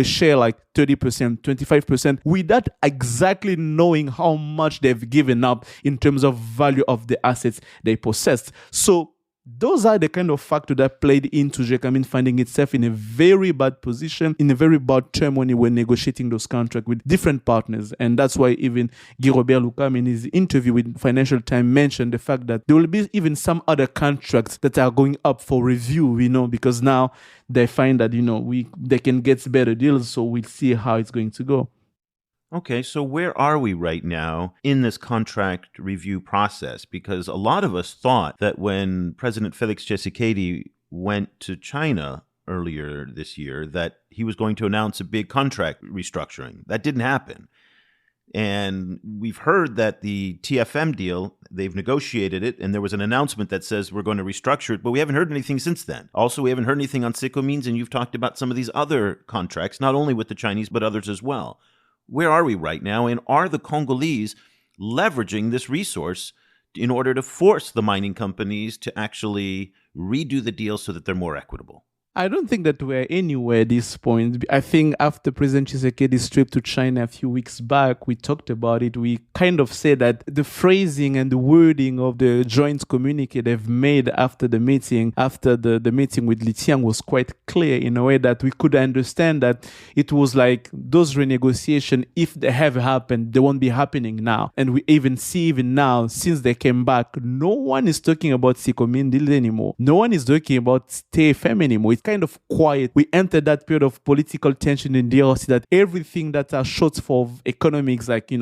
Speaker 4: share like 30%, 25%, without exactly knowing how much they've given up in terms of value of the assets they possessed. So those are the kind of factors that played into Gécamines finding itself in a very bad position, in a very bad term when they were negotiating those contracts with different partners. And that's why even Geraud Lukam in his interview with Financial Times mentioned the fact that there will be even some other contracts that are going up for review, because now they find that, they can get better deals. So we'll see how it's going to go.
Speaker 2: Okay, so where are we right now in this contract review process? Because a lot of us thought that when President Félix Tshisekedi went to China earlier this year, that he was going to announce a big contract restructuring. That didn't happen. And we've heard that the TFM deal, they've negotiated it, and there was an announcement that says we're going to restructure it, but we haven't heard anything since then. Also, we haven't heard anything on Gécamines, and you've talked about some of these other contracts, not only with the Chinese, but others as well. Where are we right now? And are the Congolese leveraging this resource in order to force the mining companies to actually redo the deal so that they're more equitable?
Speaker 4: I don't think that we're anywhere at this point. I think after President Tshisekedi's trip to China a few weeks back, we talked about it. We kind of said that the phrasing and the wording of the joint communique they've made after the meeting with Li Qiang was quite clear in a way that we could understand that it was like those renegotiations, if they have happened, they won't be happening now. And we even see now, since they came back, no one is talking about Gécamines deal anymore. No one is talking about TFM anymore. kind of quiet. We entered that period of political tension in DRC that everything that are short for economics, like,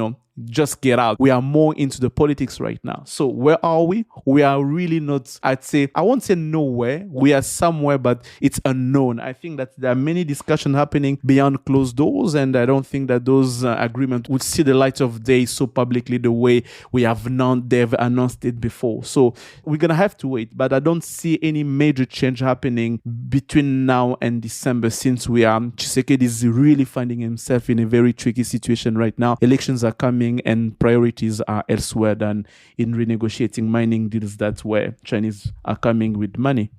Speaker 4: just get out. We are more into the politics right now. So where are we? We are really not, I won't say nowhere. We are somewhere, but it's unknown. I think that there are many discussions happening beyond closed doors, and I don't think that those agreements would see the light of day so publicly the way they've announced it before. So we're going to have to wait, but I don't see any major change happening between now and December, since Tshisekedi is really finding himself in a very tricky situation right now. Elections are coming, and priorities are elsewhere than in renegotiating mining deals. That's where Chinese are coming with money.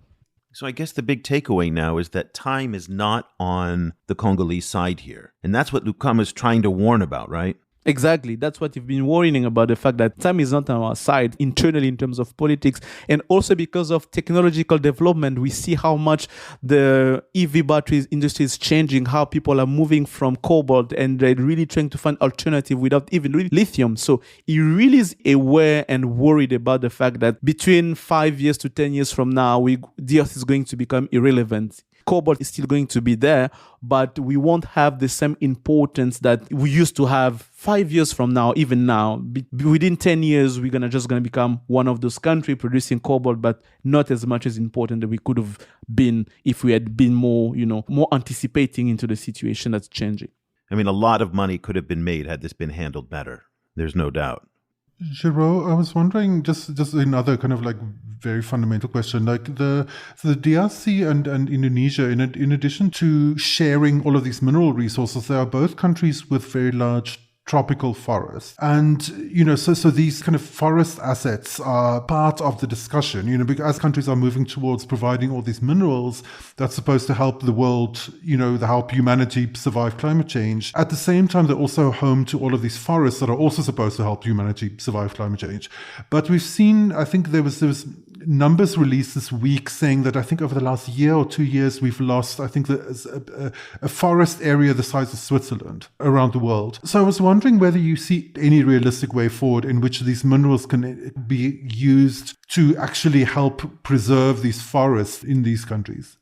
Speaker 2: So I guess the big takeaway now is that time is not on the Congolese side here. And that's what Lukama is trying to warn about, right?
Speaker 4: Exactly. That's what you've been worrying about, the fact that time is not on our side internally in terms of politics. And also because of technological development, we see how much the EV batteries industry is changing, how people are moving from cobalt, and they're really trying to find alternative without even really lithium. So he really is aware and worried about the fact that between 5 years to 10 years from now, DRC is going to become irrelevant. Cobalt is still going to be there, but we won't have the same importance that we used to have 5 years from now, even now. Within 10 years, we're going to become one of those countries producing cobalt, but not as much as important that we could have been if we had been more anticipating into the situation that's changing.
Speaker 2: I mean, a lot of money could have been made had this been handled better. There's no doubt.
Speaker 3: Geraud, I was wondering, just another kind of like very fundamental question, like the DRC and Indonesia, in addition to sharing all of these mineral resources, they are both countries with very large tropical forests. And, so these kind of forest assets are part of the discussion, because as countries are moving towards providing all these minerals that's supposed to help the world, help humanity survive climate change. At the same time, they're also home to all of these forests that are also supposed to help humanity survive climate change. But we've seen, I think there was numbers released this week saying that I think over the last year or 2 years, we've lost, I think, a forest area the size of Switzerland around the world. So I was wondering whether you see any realistic way forward in which these minerals can be used to actually help preserve these forests in these countries.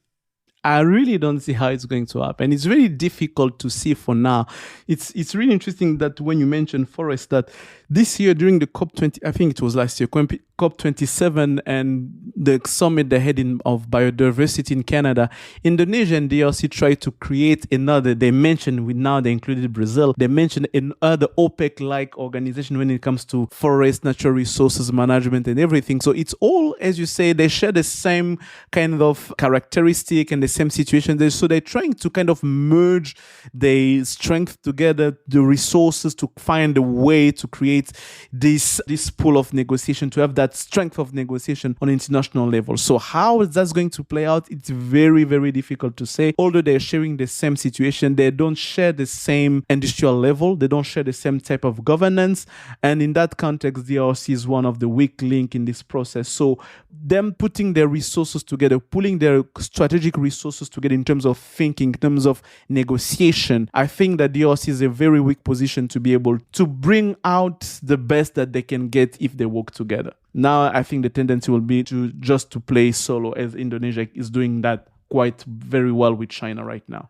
Speaker 4: I really don't see how it's going to happen. It's really difficult to see for now. It's really interesting that when you mention forests, that this year during the COP20, I think it was last year, COP27 and the summit they had of biodiversity in Canada, Indonesia and DRC tried to create another. They included Brazil. They mentioned another OPEC-like organization when it comes to forest, natural resources management and everything. So it's all, as you say, they share the same kind of characteristic and the same situation. So they're trying to kind of merge the strength together, the resources, to find a way to create this pool of negotiation, to have that strength of negotiation on international level. So how is that going to play out? It's very, very difficult to say. Although they're sharing the same situation, they don't share the same industrial level. They don't share the same type of governance. And in that context, DRC is one of the weak links in this process. So them putting their resources together, pulling their strategic resources together in terms of thinking, in terms of negotiation, I think that DRC is a very weak position to be able to bring out the best that they can get if they work together. Now, I think the tendency will be to play solo, as Indonesia is doing that quite very well with China right now.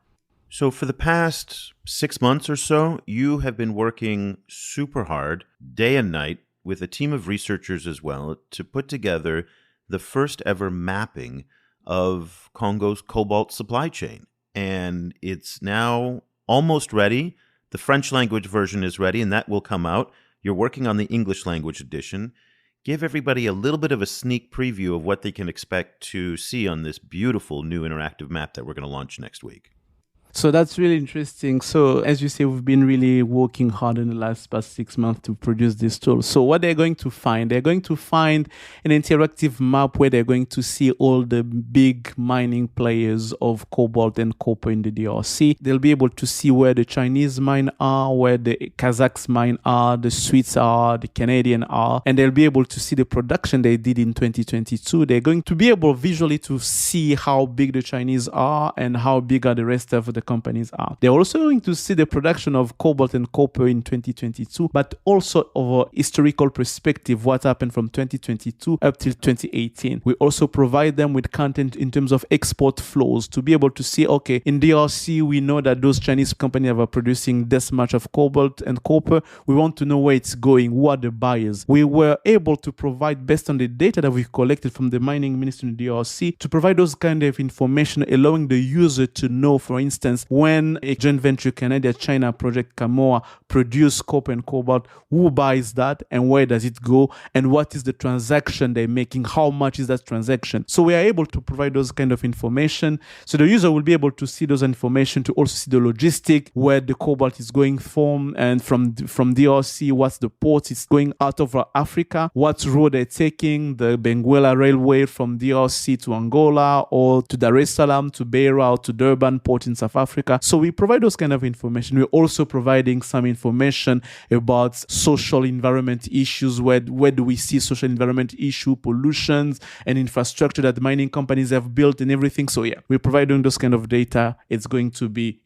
Speaker 2: So for the past 6 months or so, you have been working super hard, day and night, with a team of researchers as well, to put together the first ever mapping of Congo's cobalt supply chain. And it's now almost ready. The French language version is ready, and that will come out. You're working on the English language edition. Give everybody a little bit of a sneak preview of what they can expect to see on this beautiful new interactive map that we're going to launch next week.
Speaker 4: So that's really interesting. So as you say, we've been really working hard in the past 6 months to produce this tool. So what they're going to find an interactive map where they're going to see all the big mining players of cobalt and copper in the DRC. They'll be able to see where the Chinese mine are, where the Kazakhs mine are, the Swedes are, the Canadian are, and they'll be able to see the production they did in 2022. They're going to be able visually to see how big the Chinese are and how big are the rest of the the companies are. They're also going to see the production of cobalt and copper in 2022, but also of a historical perspective, what happened from 2022 up till 2018. We also provide them with content in terms of export flows to be able to see, okay, in DRC, we know that those Chinese companies are producing this much of cobalt and copper. We want to know where it's going, who are the buyers. We were able to provide, based on the data that we've collected from the mining ministry in DRC, to provide those kind of information, allowing the user to know, for instance, when a joint venture Canada-China project Kamoa produce copper and cobalt, who buys that and where does it go, and what is the transaction they're making, how much is that transaction. So we are able to provide those kind of information. So the user will be able to see those information, to also see the logistic, where the cobalt is going from, and from DRC, what's the port it's going out of Africa, what road they're taking, the Benguela Railway from DRC to Angola, or to Dar es Salaam, to Beira, or to Durban port in South Africa. So we provide those kind of information. We're also providing some information about social environment issues. Where do we see social environment issue, pollutions, and infrastructure that mining companies have built and everything. So yeah, we're providing those kind of data. It's going to be,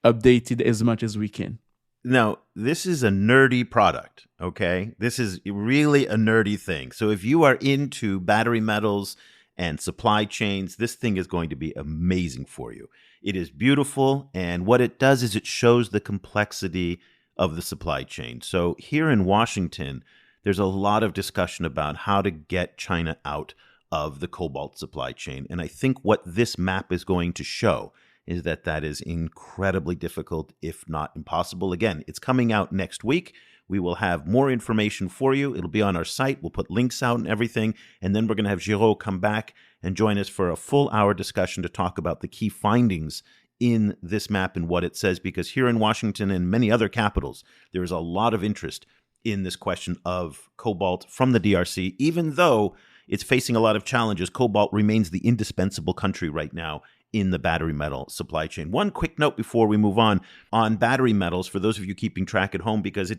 Speaker 4: updated as much as we can.
Speaker 2: Now, this is a nerdy product, okay? This is really a nerdy thing. So if you are into battery metals and supply chains, this thing is going to be amazing for you. It is beautiful, and what it does is it shows the complexity of the supply chain. So here in Washington, there's a lot of discussion about how to get China out of the cobalt supply chain. And I think what this map is going to show is that is incredibly difficult, if not impossible. Again, it's coming out next week. We will have more information for you. It'll be on our site. We'll put links out and everything. And then we're going to have Geraud come back and join us for a full hour discussion to talk about the key findings in this map and what it says, because here in Washington and many other capitals, there is a lot of interest in this question of cobalt from the DRC. Even though it's facing a lot of challenges, cobalt remains the indispensable country right now in the battery metal supply chain. One quick note before we move on battery metals, for those of you keeping track at home, because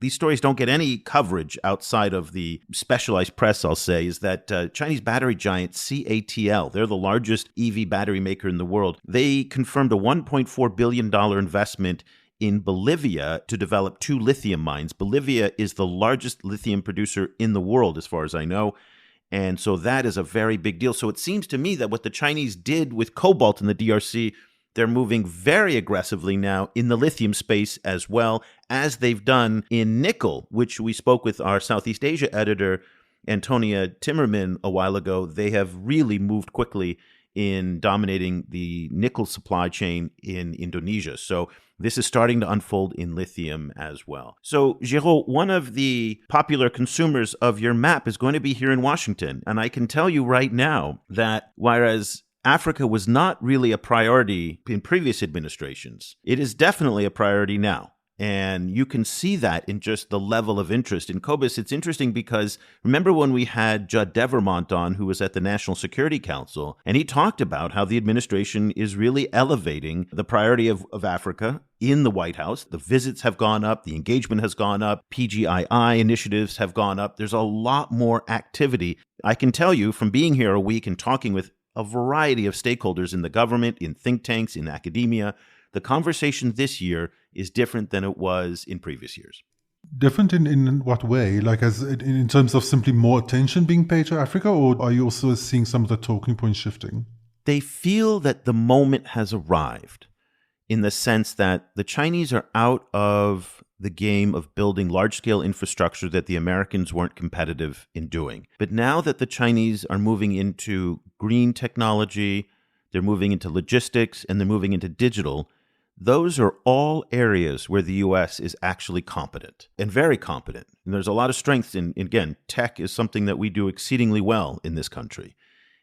Speaker 2: these stories don't get any coverage outside of the specialized press, I'll say, is that Chinese battery giant CATL, they're the largest EV battery maker in the world. They confirmed a $1.4 billion investment in Bolivia to develop 2 lithium mines. Bolivia is the largest lithium producer in the world, as far as I know. And so that is a very big deal. So it seems to me that what the Chinese did with cobalt in the DRC, they're moving very aggressively now in the lithium space, as well as they've done in nickel, which we spoke with our Southeast Asia editor, Antonia Timmerman, a while ago. They have really moved quickly in dominating the nickel supply chain in Indonesia. So this is starting to unfold in lithium as well. So, Geraud, one of the popular consumers of your map is going to be here in Washington. And I can tell you right now that whereas Africa was not really a priority in previous administrations, it is definitely a priority now. And you can see that in just the level of interest. In Cobus, it's interesting because remember when we had Judd Devermont on, who was at the National Security Council, and he talked about how the administration is really elevating the priority of Africa in the White House. The visits have gone up, the engagement has gone up, PGII initiatives have gone up. There's a lot more activity. I can tell you from being here a week and talking with a variety of stakeholders in the government, in think tanks, in academia, the conversation this year is different than it was in previous years.
Speaker 3: Different in what way? Like as in terms of simply more attention being paid to Africa, or are you also seeing some of the talking points shifting?
Speaker 2: They feel that the moment has arrived in the sense that the Chinese are out of the game of building large-scale infrastructure that the Americans weren't competitive in doing. But now that the Chinese are moving into green technology, they're moving into logistics, and they're moving into digital, those are all areas where the U.S. is actually competent and very competent. And there's a lot of strength in, again, tech is something that we do exceedingly well in this country.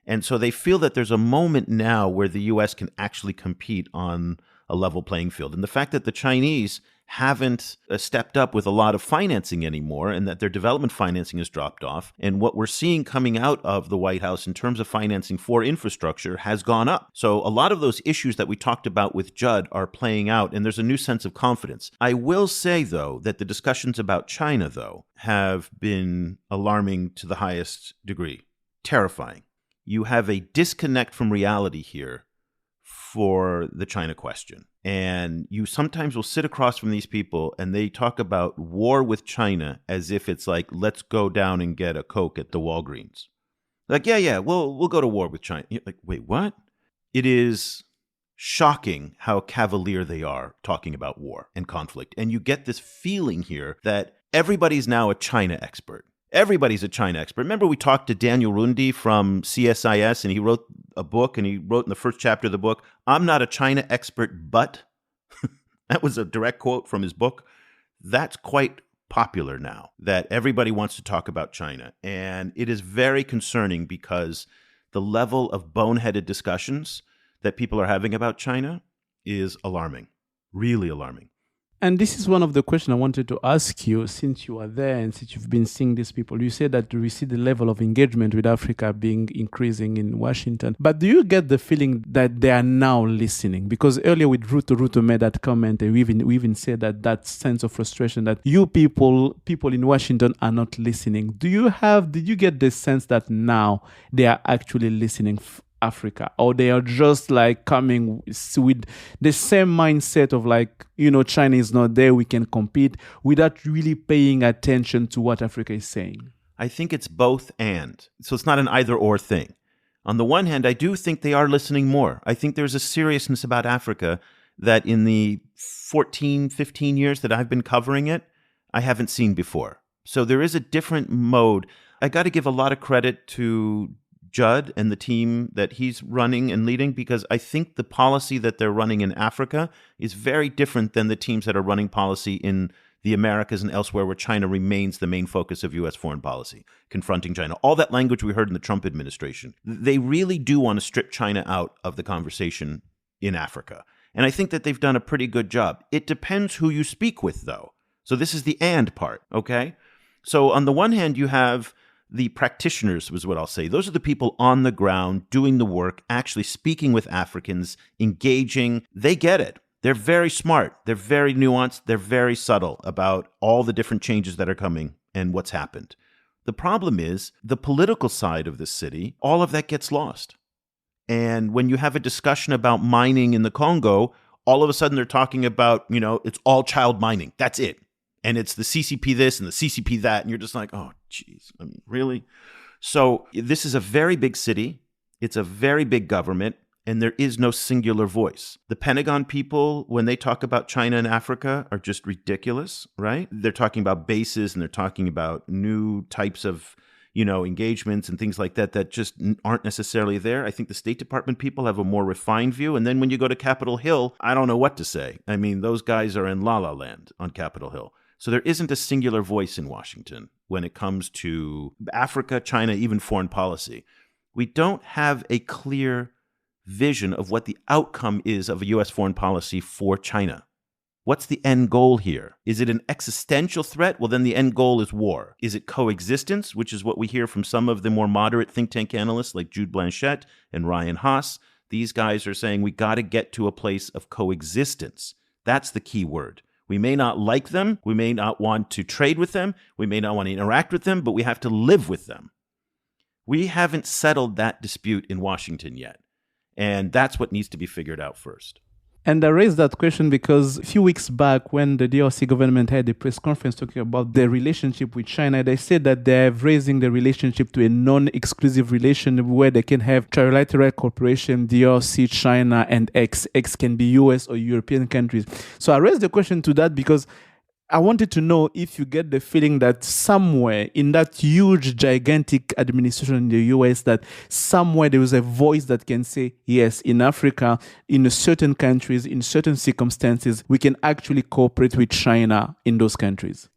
Speaker 2: And so they feel that there's a moment now where the U.S. can actually compete on a level playing field. And the fact that the Chinese haven't stepped up with a lot of financing anymore, and that their development financing has dropped off. And what we're seeing coming out of the White House in terms of financing for infrastructure has gone up. So a lot of those issues that we talked about with Judd are playing out, and there's a new sense of confidence. I will say, though, that the discussions about China, though, have been alarming to the highest degree. Terrifying. You have a disconnect from reality here for the China question. And you sometimes will sit across from these people and they talk about war with China as if it's like, let's go down and get a Coke at the Walgreens. Like, yeah, we'll go to war with China. You're like, wait, what? It is shocking how cavalier they are talking about war and conflict. And you get this feeling here that everybody's now a China expert. Everybody's a China expert. Remember, we talked to Daniel Rundi from CSIS, and he wrote a book, and he wrote in the first chapter of the book, I'm not a China expert, but that was a direct quote from his book. That's quite popular now, that everybody wants to talk about China. And it is very concerning because the level of boneheaded discussions that people are having about China is alarming, really alarming.
Speaker 4: And this is one of the questions I wanted to ask you, since you are there and since you've been seeing these people. You said that we see the level of engagement with Africa being increasing in Washington. But do you get the feeling that they are now listening? Because earlier with Ruto made that comment, and we even said that sense of frustration that you people in Washington are not listening. Did you get the sense that now they are actually listening Africa, or they are just like coming with the same mindset of like, China is not there, we can compete, without really paying attention to what Africa is saying?
Speaker 2: I think it's both and. So it's not an either or thing. On the one hand, I do think they are listening more. I think there's a seriousness about Africa that in the 14, 15 years that I've been covering it, I haven't seen before. So there is a different mode. I got to give a lot of credit to Judd and the team that he's running and leading, because I think the policy that they're running in Africa is very different than the teams that are running policy in the Americas and elsewhere, where China remains the main focus of U.S. foreign policy, confronting China. All that language we heard in the Trump administration, they really do want to strip China out of the conversation in Africa. And I think that they've done a pretty good job. It depends who you speak with, though. So this is the and part, okay? So on the one hand, you have the practitioners, was what I'll say. Those are the people on the ground doing the work, actually speaking with Africans, engaging. They get it. They're very smart. They're very nuanced. They're very subtle about all the different changes that are coming and what's happened. The problem is the political side of the city, all of that gets lost. And when you have a discussion about mining in the Congo, all of a sudden they're talking about, it's all child mining. That's it. And it's the CCP this and the CCP that. And you're just like, oh, geez, really? So this is a very big city. It's a very big government. And there is no singular voice. The Pentagon people, when they talk about China and Africa, are just ridiculous, right? They're talking about bases and they're talking about new types of, engagements and things like that just aren't necessarily there. I think the State Department people have a more refined view. And then when you go to Capitol Hill, I don't know what to say. I mean, those guys are in la-la land on Capitol Hill. So there isn't a singular voice in Washington when it comes to Africa, China, even foreign policy. We don't have a clear vision of what the outcome is of a U.S. foreign policy for China. What's the end goal here? Is it an existential threat? Well, then the end goal is war. Is it coexistence, which is what we hear from some of the more moderate think tank analysts like Jude Blanchette and Ryan Haas? These guys are saying we got to get to a place of coexistence. That's the key word. We may not like them. We may not want to trade with them. We may not want to interact with them, but we have to live with them. We haven't settled that dispute in Washington yet. And that's what needs to be figured out first.
Speaker 4: And I raised that question because a few weeks back, when the DRC government had a press conference talking about their relationship with China, they said that they're raising the relationship to a non-exclusive relationship where they can have trilateral cooperation, DRC, China, and X. X can be US or European countries. So I raised the question to that because I wanted to know if you get the feeling that somewhere in that huge, gigantic administration in the US, that somewhere there is a voice that can say, yes, in Africa, in certain countries, in certain circumstances, we can actually cooperate with China in those countries.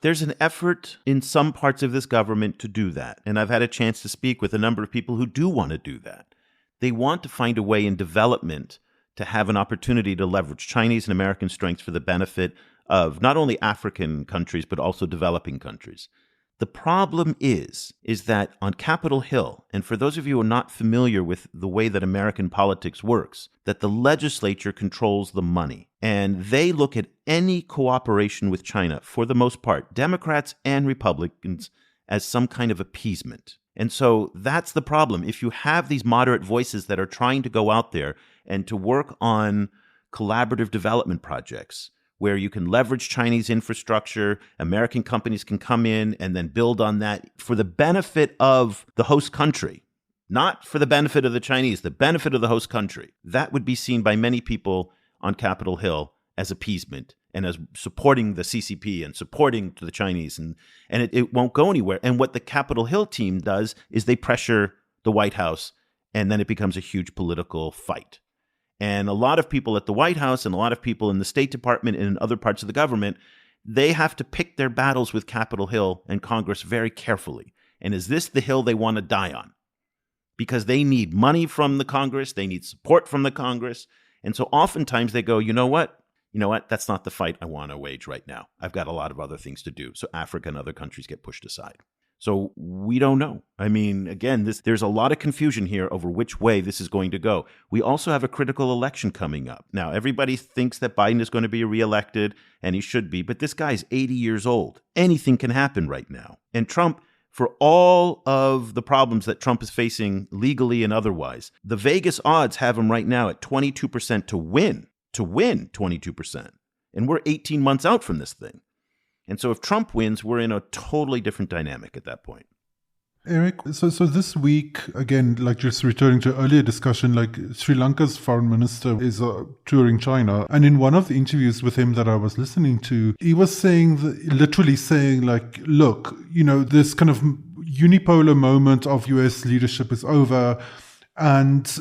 Speaker 2: There's an effort in some parts of this government to do that. And I've had a chance to speak with a number of people who do want to do that. They want to find a way in development to have an opportunity to leverage Chinese and American strengths for the benefit of not only African countries, but also developing countries. The problem is that on Capitol Hill, and for those of you who are not familiar with the way that American politics works, that the legislature controls the money. And they look at any cooperation with China, for the most part, Democrats and Republicans, as some kind of appeasement. And so that's the problem. If you have these moderate voices that are trying to go out there and to work on collaborative development projects where you can leverage Chinese infrastructure, American companies can come in and then build on that for the benefit of the host country, not for the benefit of the Chinese, the benefit of the host country. That would be seen by many people on Capitol Hill as appeasement and as supporting the CCP and supporting to the Chinese. And it won't go anywhere. And what the Capitol Hill team does is they pressure the White House, and then it becomes a huge political fight. And a lot of people at the White House and a lot of people in the State Department and in other parts of the government, they have to pick their battles with Capitol Hill and Congress very carefully. And is this the hill they want to die on? Because they need money from the Congress, they need support from the Congress. And so oftentimes they go, you know what? That's not the fight I want to wage right now. I've got a lot of other things to do. So Africa and other countries get pushed aside. So we don't know. I mean, again, there's a lot of confusion here over which way this is going to go. We also have a critical election coming up. Now, everybody thinks that Biden is going to be reelected, and he should be, but this guy's 80 years old. Anything can happen right now. And Trump, for all of the problems that Trump is facing legally and otherwise, the Vegas odds have him right now at 22% to win 22%. And we're 18 months out from this thing. And so if Trump wins, we're in a totally different dynamic at that point.
Speaker 3: Eric, so this week, again, like just returning to earlier discussion, like Sri Lanka's foreign minister is touring China. And in one of the interviews with him that I was listening to, he was literally saying like, look, this kind of unipolar moment of US leadership is over, and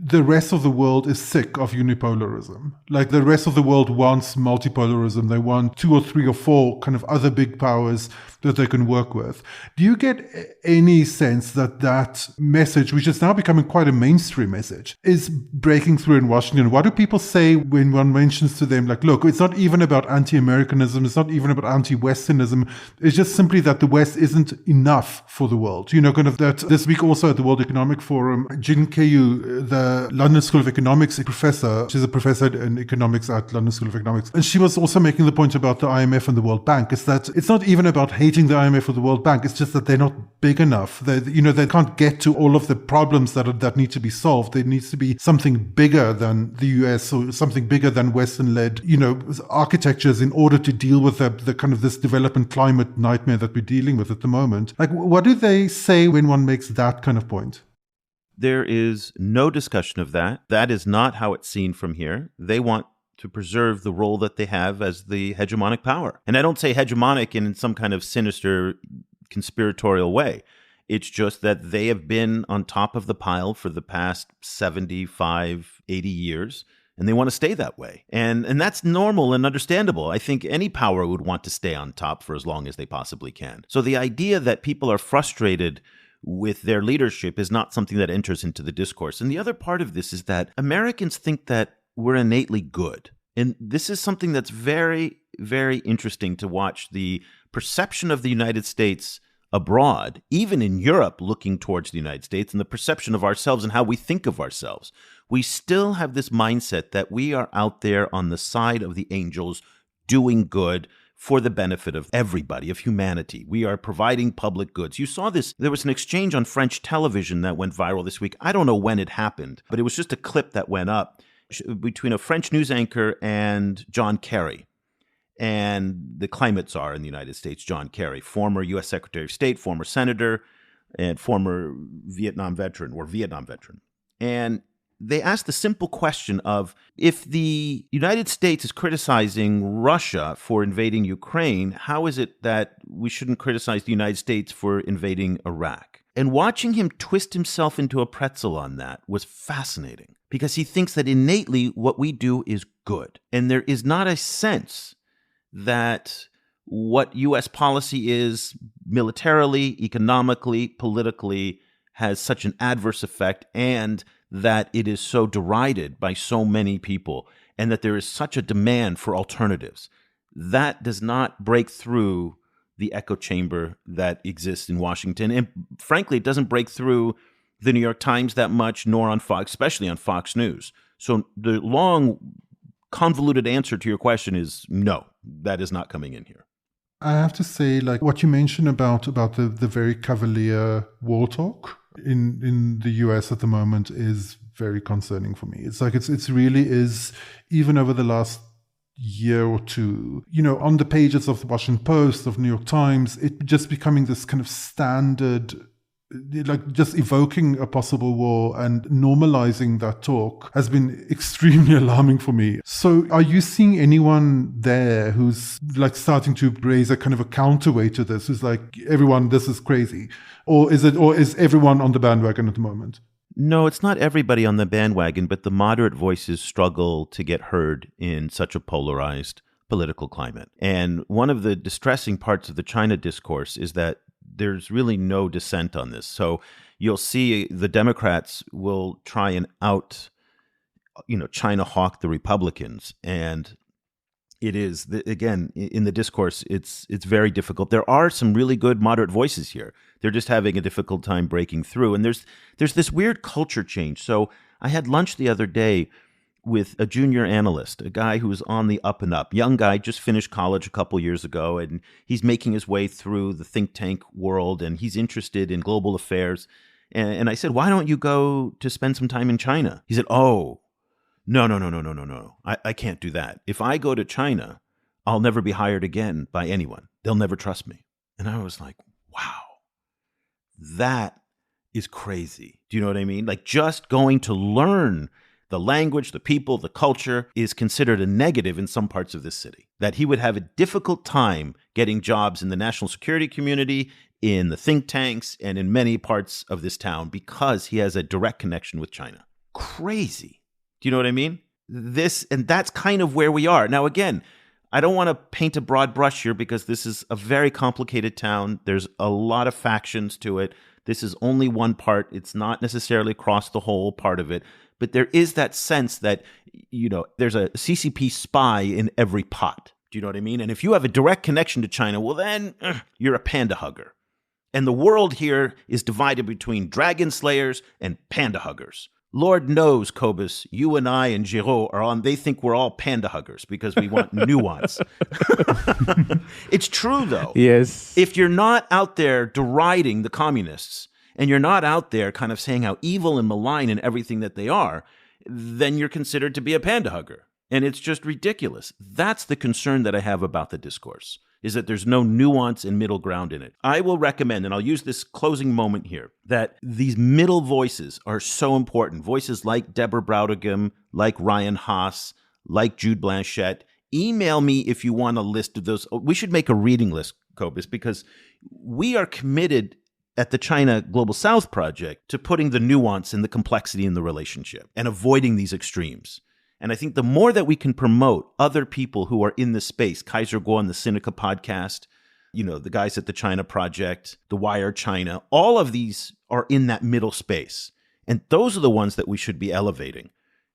Speaker 3: the rest of the world is sick of unipolarism. Like the rest of the world wants multipolarism. They want 2 or 3 or 4 kind of other big powers that they can work with. Do you get any sense that message, which is now becoming quite a mainstream message, is breaking through in Washington? What do people say when one mentions to them, like, look, it's not even about anti-Americanism, it's not even about anti-Westernism, it's just simply that the West isn't enough for the world. Kind of that this week also at the World Economic Forum, Jin Keyu, the London School of Economics professor, she's a professor in economics at London School of Economics, and she was also making the point about the IMF and the World Bank, is that it's not even about hating the IMF or the World Bank, it's just that they're not big enough. They can't get to all of the problems that need to be solved. There needs to be something bigger than the US or something bigger than Western-led, architectures in order to deal with the kind of this development climate nightmare that we're dealing with at the moment. Like, what do they say when one makes that kind of point?
Speaker 2: There is no discussion of that. That is not how it's seen from here. They want to preserve the role that they have as the hegemonic power. And I don't say hegemonic in some kind of sinister conspiratorial way. It's just that they have been on top of the pile for the past 75, 80 years, and they want to stay that way. And that's normal and understandable. I think any power would want to stay on top for as long as they possibly can. So the idea that people are frustrated with their leadership is not something that enters into the discourse. And the other part of this is that Americans think that we're innately good. And this is something that's very, very interesting to watch. The perception of the United States abroad, even in Europe, looking towards the United States, and the perception of ourselves and how we think of ourselves. We still have this mindset that we are out there on the side of the angels doing good for the benefit of everybody, of humanity. We are providing public goods. You saw this. There was an exchange on French television that went viral this week. I don't know when it happened, but it was just a clip that went up between a French news anchor and John Kerry, and the climate czar in the United States, John Kerry, former U.S. Secretary of State, former senator, and former Vietnam veteran. And they asked the simple question of, if the United States is criticizing Russia for invading Ukraine, how is it that we shouldn't criticize the United States for invading Iraq? And watching him twist himself into a pretzel on that was fascinating, because he thinks that innately what we do is good. And there is not a sense that what U.S. policy is militarily, economically, politically has such an adverse effect, and that it is so derided by so many people, and that there is such a demand for alternatives. That does not break through the echo chamber that exists in Washington. And frankly, it doesn't break through the New York Times that much, nor on Fox, especially on Fox News. So the long, convoluted answer to your question is no, that is not coming in here.
Speaker 3: I have to say, like what you mentioned about the very cavalier war talk in the US at the moment is very concerning for me. It's like it's really is, even over the last year or two, on the pages of the Washington Post, of New York Times, it just becoming this kind of standard, like just evoking a possible war and normalizing that talk has been extremely alarming for me. So are you seeing anyone there who's like starting to raise a kind of a counterweight to this, who's like, everyone, this is crazy? Or is everyone on the bandwagon at the moment?
Speaker 2: No, it's not everybody on the bandwagon, but the moderate voices struggle to get heard in such a polarized political climate. And one of the distressing parts of the China discourse is that there's really no dissent on this. So you'll see the Democrats will try and China hawk the Republicans. And it is, again, in the discourse, it's very difficult. There are some really good moderate voices here. They're just having a difficult time breaking through. And there's this weird culture change. So I had lunch the other day with a junior analyst, a guy who's on the up and up, young guy, just finished college a couple years ago, and he's making his way through the think tank world, and he's interested in global affairs. And I said, why don't you go to spend some time in China? He said, oh, no. I can't do that. If I go to China, I'll never be hired again by anyone. They'll never trust me. And I was like, wow, that is crazy. Do you know what I mean? Like just going to learn the language, the people, the culture is considered a negative in some parts of this city. That he would have a difficult time getting jobs in the national security community, in the think tanks, and in many parts of this town because he has a direct connection with China. Crazy. Do you know what I mean? And that's kind of where we are. Now, again, I don't want to paint a broad brush here because this is a very complicated town. There's a lot of factions to it. This is only one part. It's not necessarily across the whole part of it. But there is that sense that, there's a CCP spy in every pot. Do you know what I mean? And if you have a direct connection to China, well, then you're a panda hugger. And the world here is divided between dragon slayers and panda huggers. Lord knows, Cobus, you and I and Geraud they think we're all panda huggers because we want nuance. It's true, though.
Speaker 4: Yes.
Speaker 2: If you're not out there deriding the communists, and you're not out there kind of saying how evil and malign and everything that they are, then you're considered to be a panda hugger. And it's just ridiculous. That's the concern that I have about the discourse, is that there's no nuance and middle ground in it. I will recommend, and I'll use this closing moment here, that these middle voices are so important. Voices like Deborah Brautigam, like Ryan Haas, like Jude Blanchette. Email me if you want a list of those. We should make a reading list, Cobus, because we are committed at the China Global South Project to putting the nuance and the complexity in the relationship and avoiding these extremes. And I think the more that we can promote other people who are in this space, Kaiser Kuo and the Sinica podcast, the guys at the China Project, the Wire China, all of these are in that middle space. And those are the ones that we should be elevating.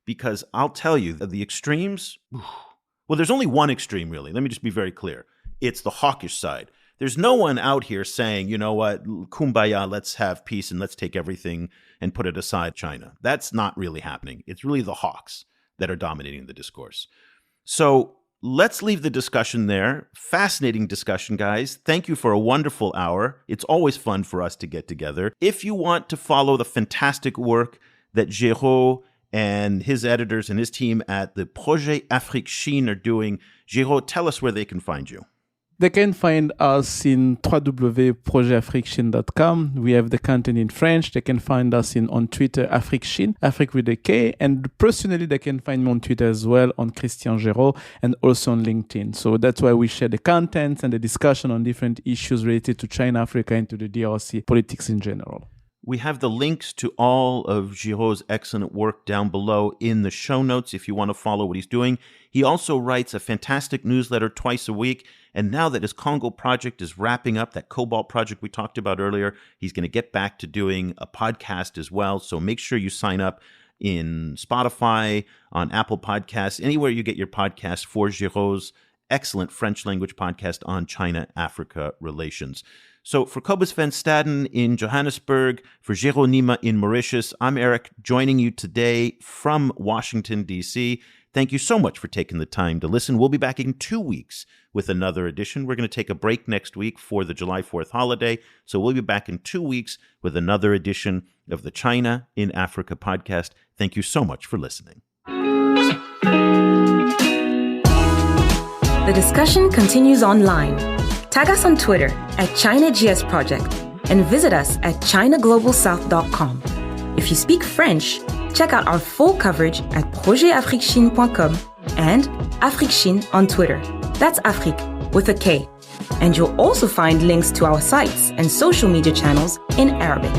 Speaker 2: Because I'll tell you, the extremes, well, there's only one extreme, really. Let me just be very clear. It's the hawkish side. There's no one out here saying, you know what, kumbaya, let's have peace and let's take everything and put it aside, China. That's not really happening. It's really the hawks that are dominating the discourse. So let's leave the discussion there. Fascinating discussion, guys. Thank you for a wonderful hour. It's always fun for us to get together. If you want to follow the fantastic work that Geraud and his editors and his team at the Projet Afrique Chine are doing, Geraud, tell us where they can find you.
Speaker 4: They can find us in www.projetafriquechine.com. We have the content in French. They can find us on Twitter, Afrique Chine, Afrique with a K. And personally, they can find me on Twitter as well, on Christian Geraud, and also on LinkedIn. So that's why we share the content and the discussion on different issues related to China, Africa, and to the DRC politics in general.
Speaker 2: We have the links to all of Geraud's excellent work down below in the show notes if you want to follow what he's doing. He also writes a fantastic newsletter twice a week. And now that his Congo project is wrapping up, that Cobalt project we talked about earlier, he's going to get back to doing a podcast as well. So make sure you sign up in Spotify, on Apple Podcasts, anywhere you get your podcasts for Geraud's excellent French language podcast on China-Africa relations. So for Cobus van Staden in Johannesburg, for Geraud in Mauritius, I'm Eric, joining you today from Washington, D.C. Thank you so much for taking the time to listen. We'll be back in 2 weeks with another edition. We're going to take a break next week for the July 4th holiday. So we'll be back in 2 weeks with another edition of the China in Africa podcast. Thank you so much for listening.
Speaker 1: The discussion continues online. Tag us on Twitter at ChinaGS Project and visit us at ChinaGlobalSouth.com. If you speak French, check out our full coverage at projetafriquechine.com and AfriqueChine on Twitter. That's Afrique with a K. And you'll also find links to our sites and social media channels in Arabic.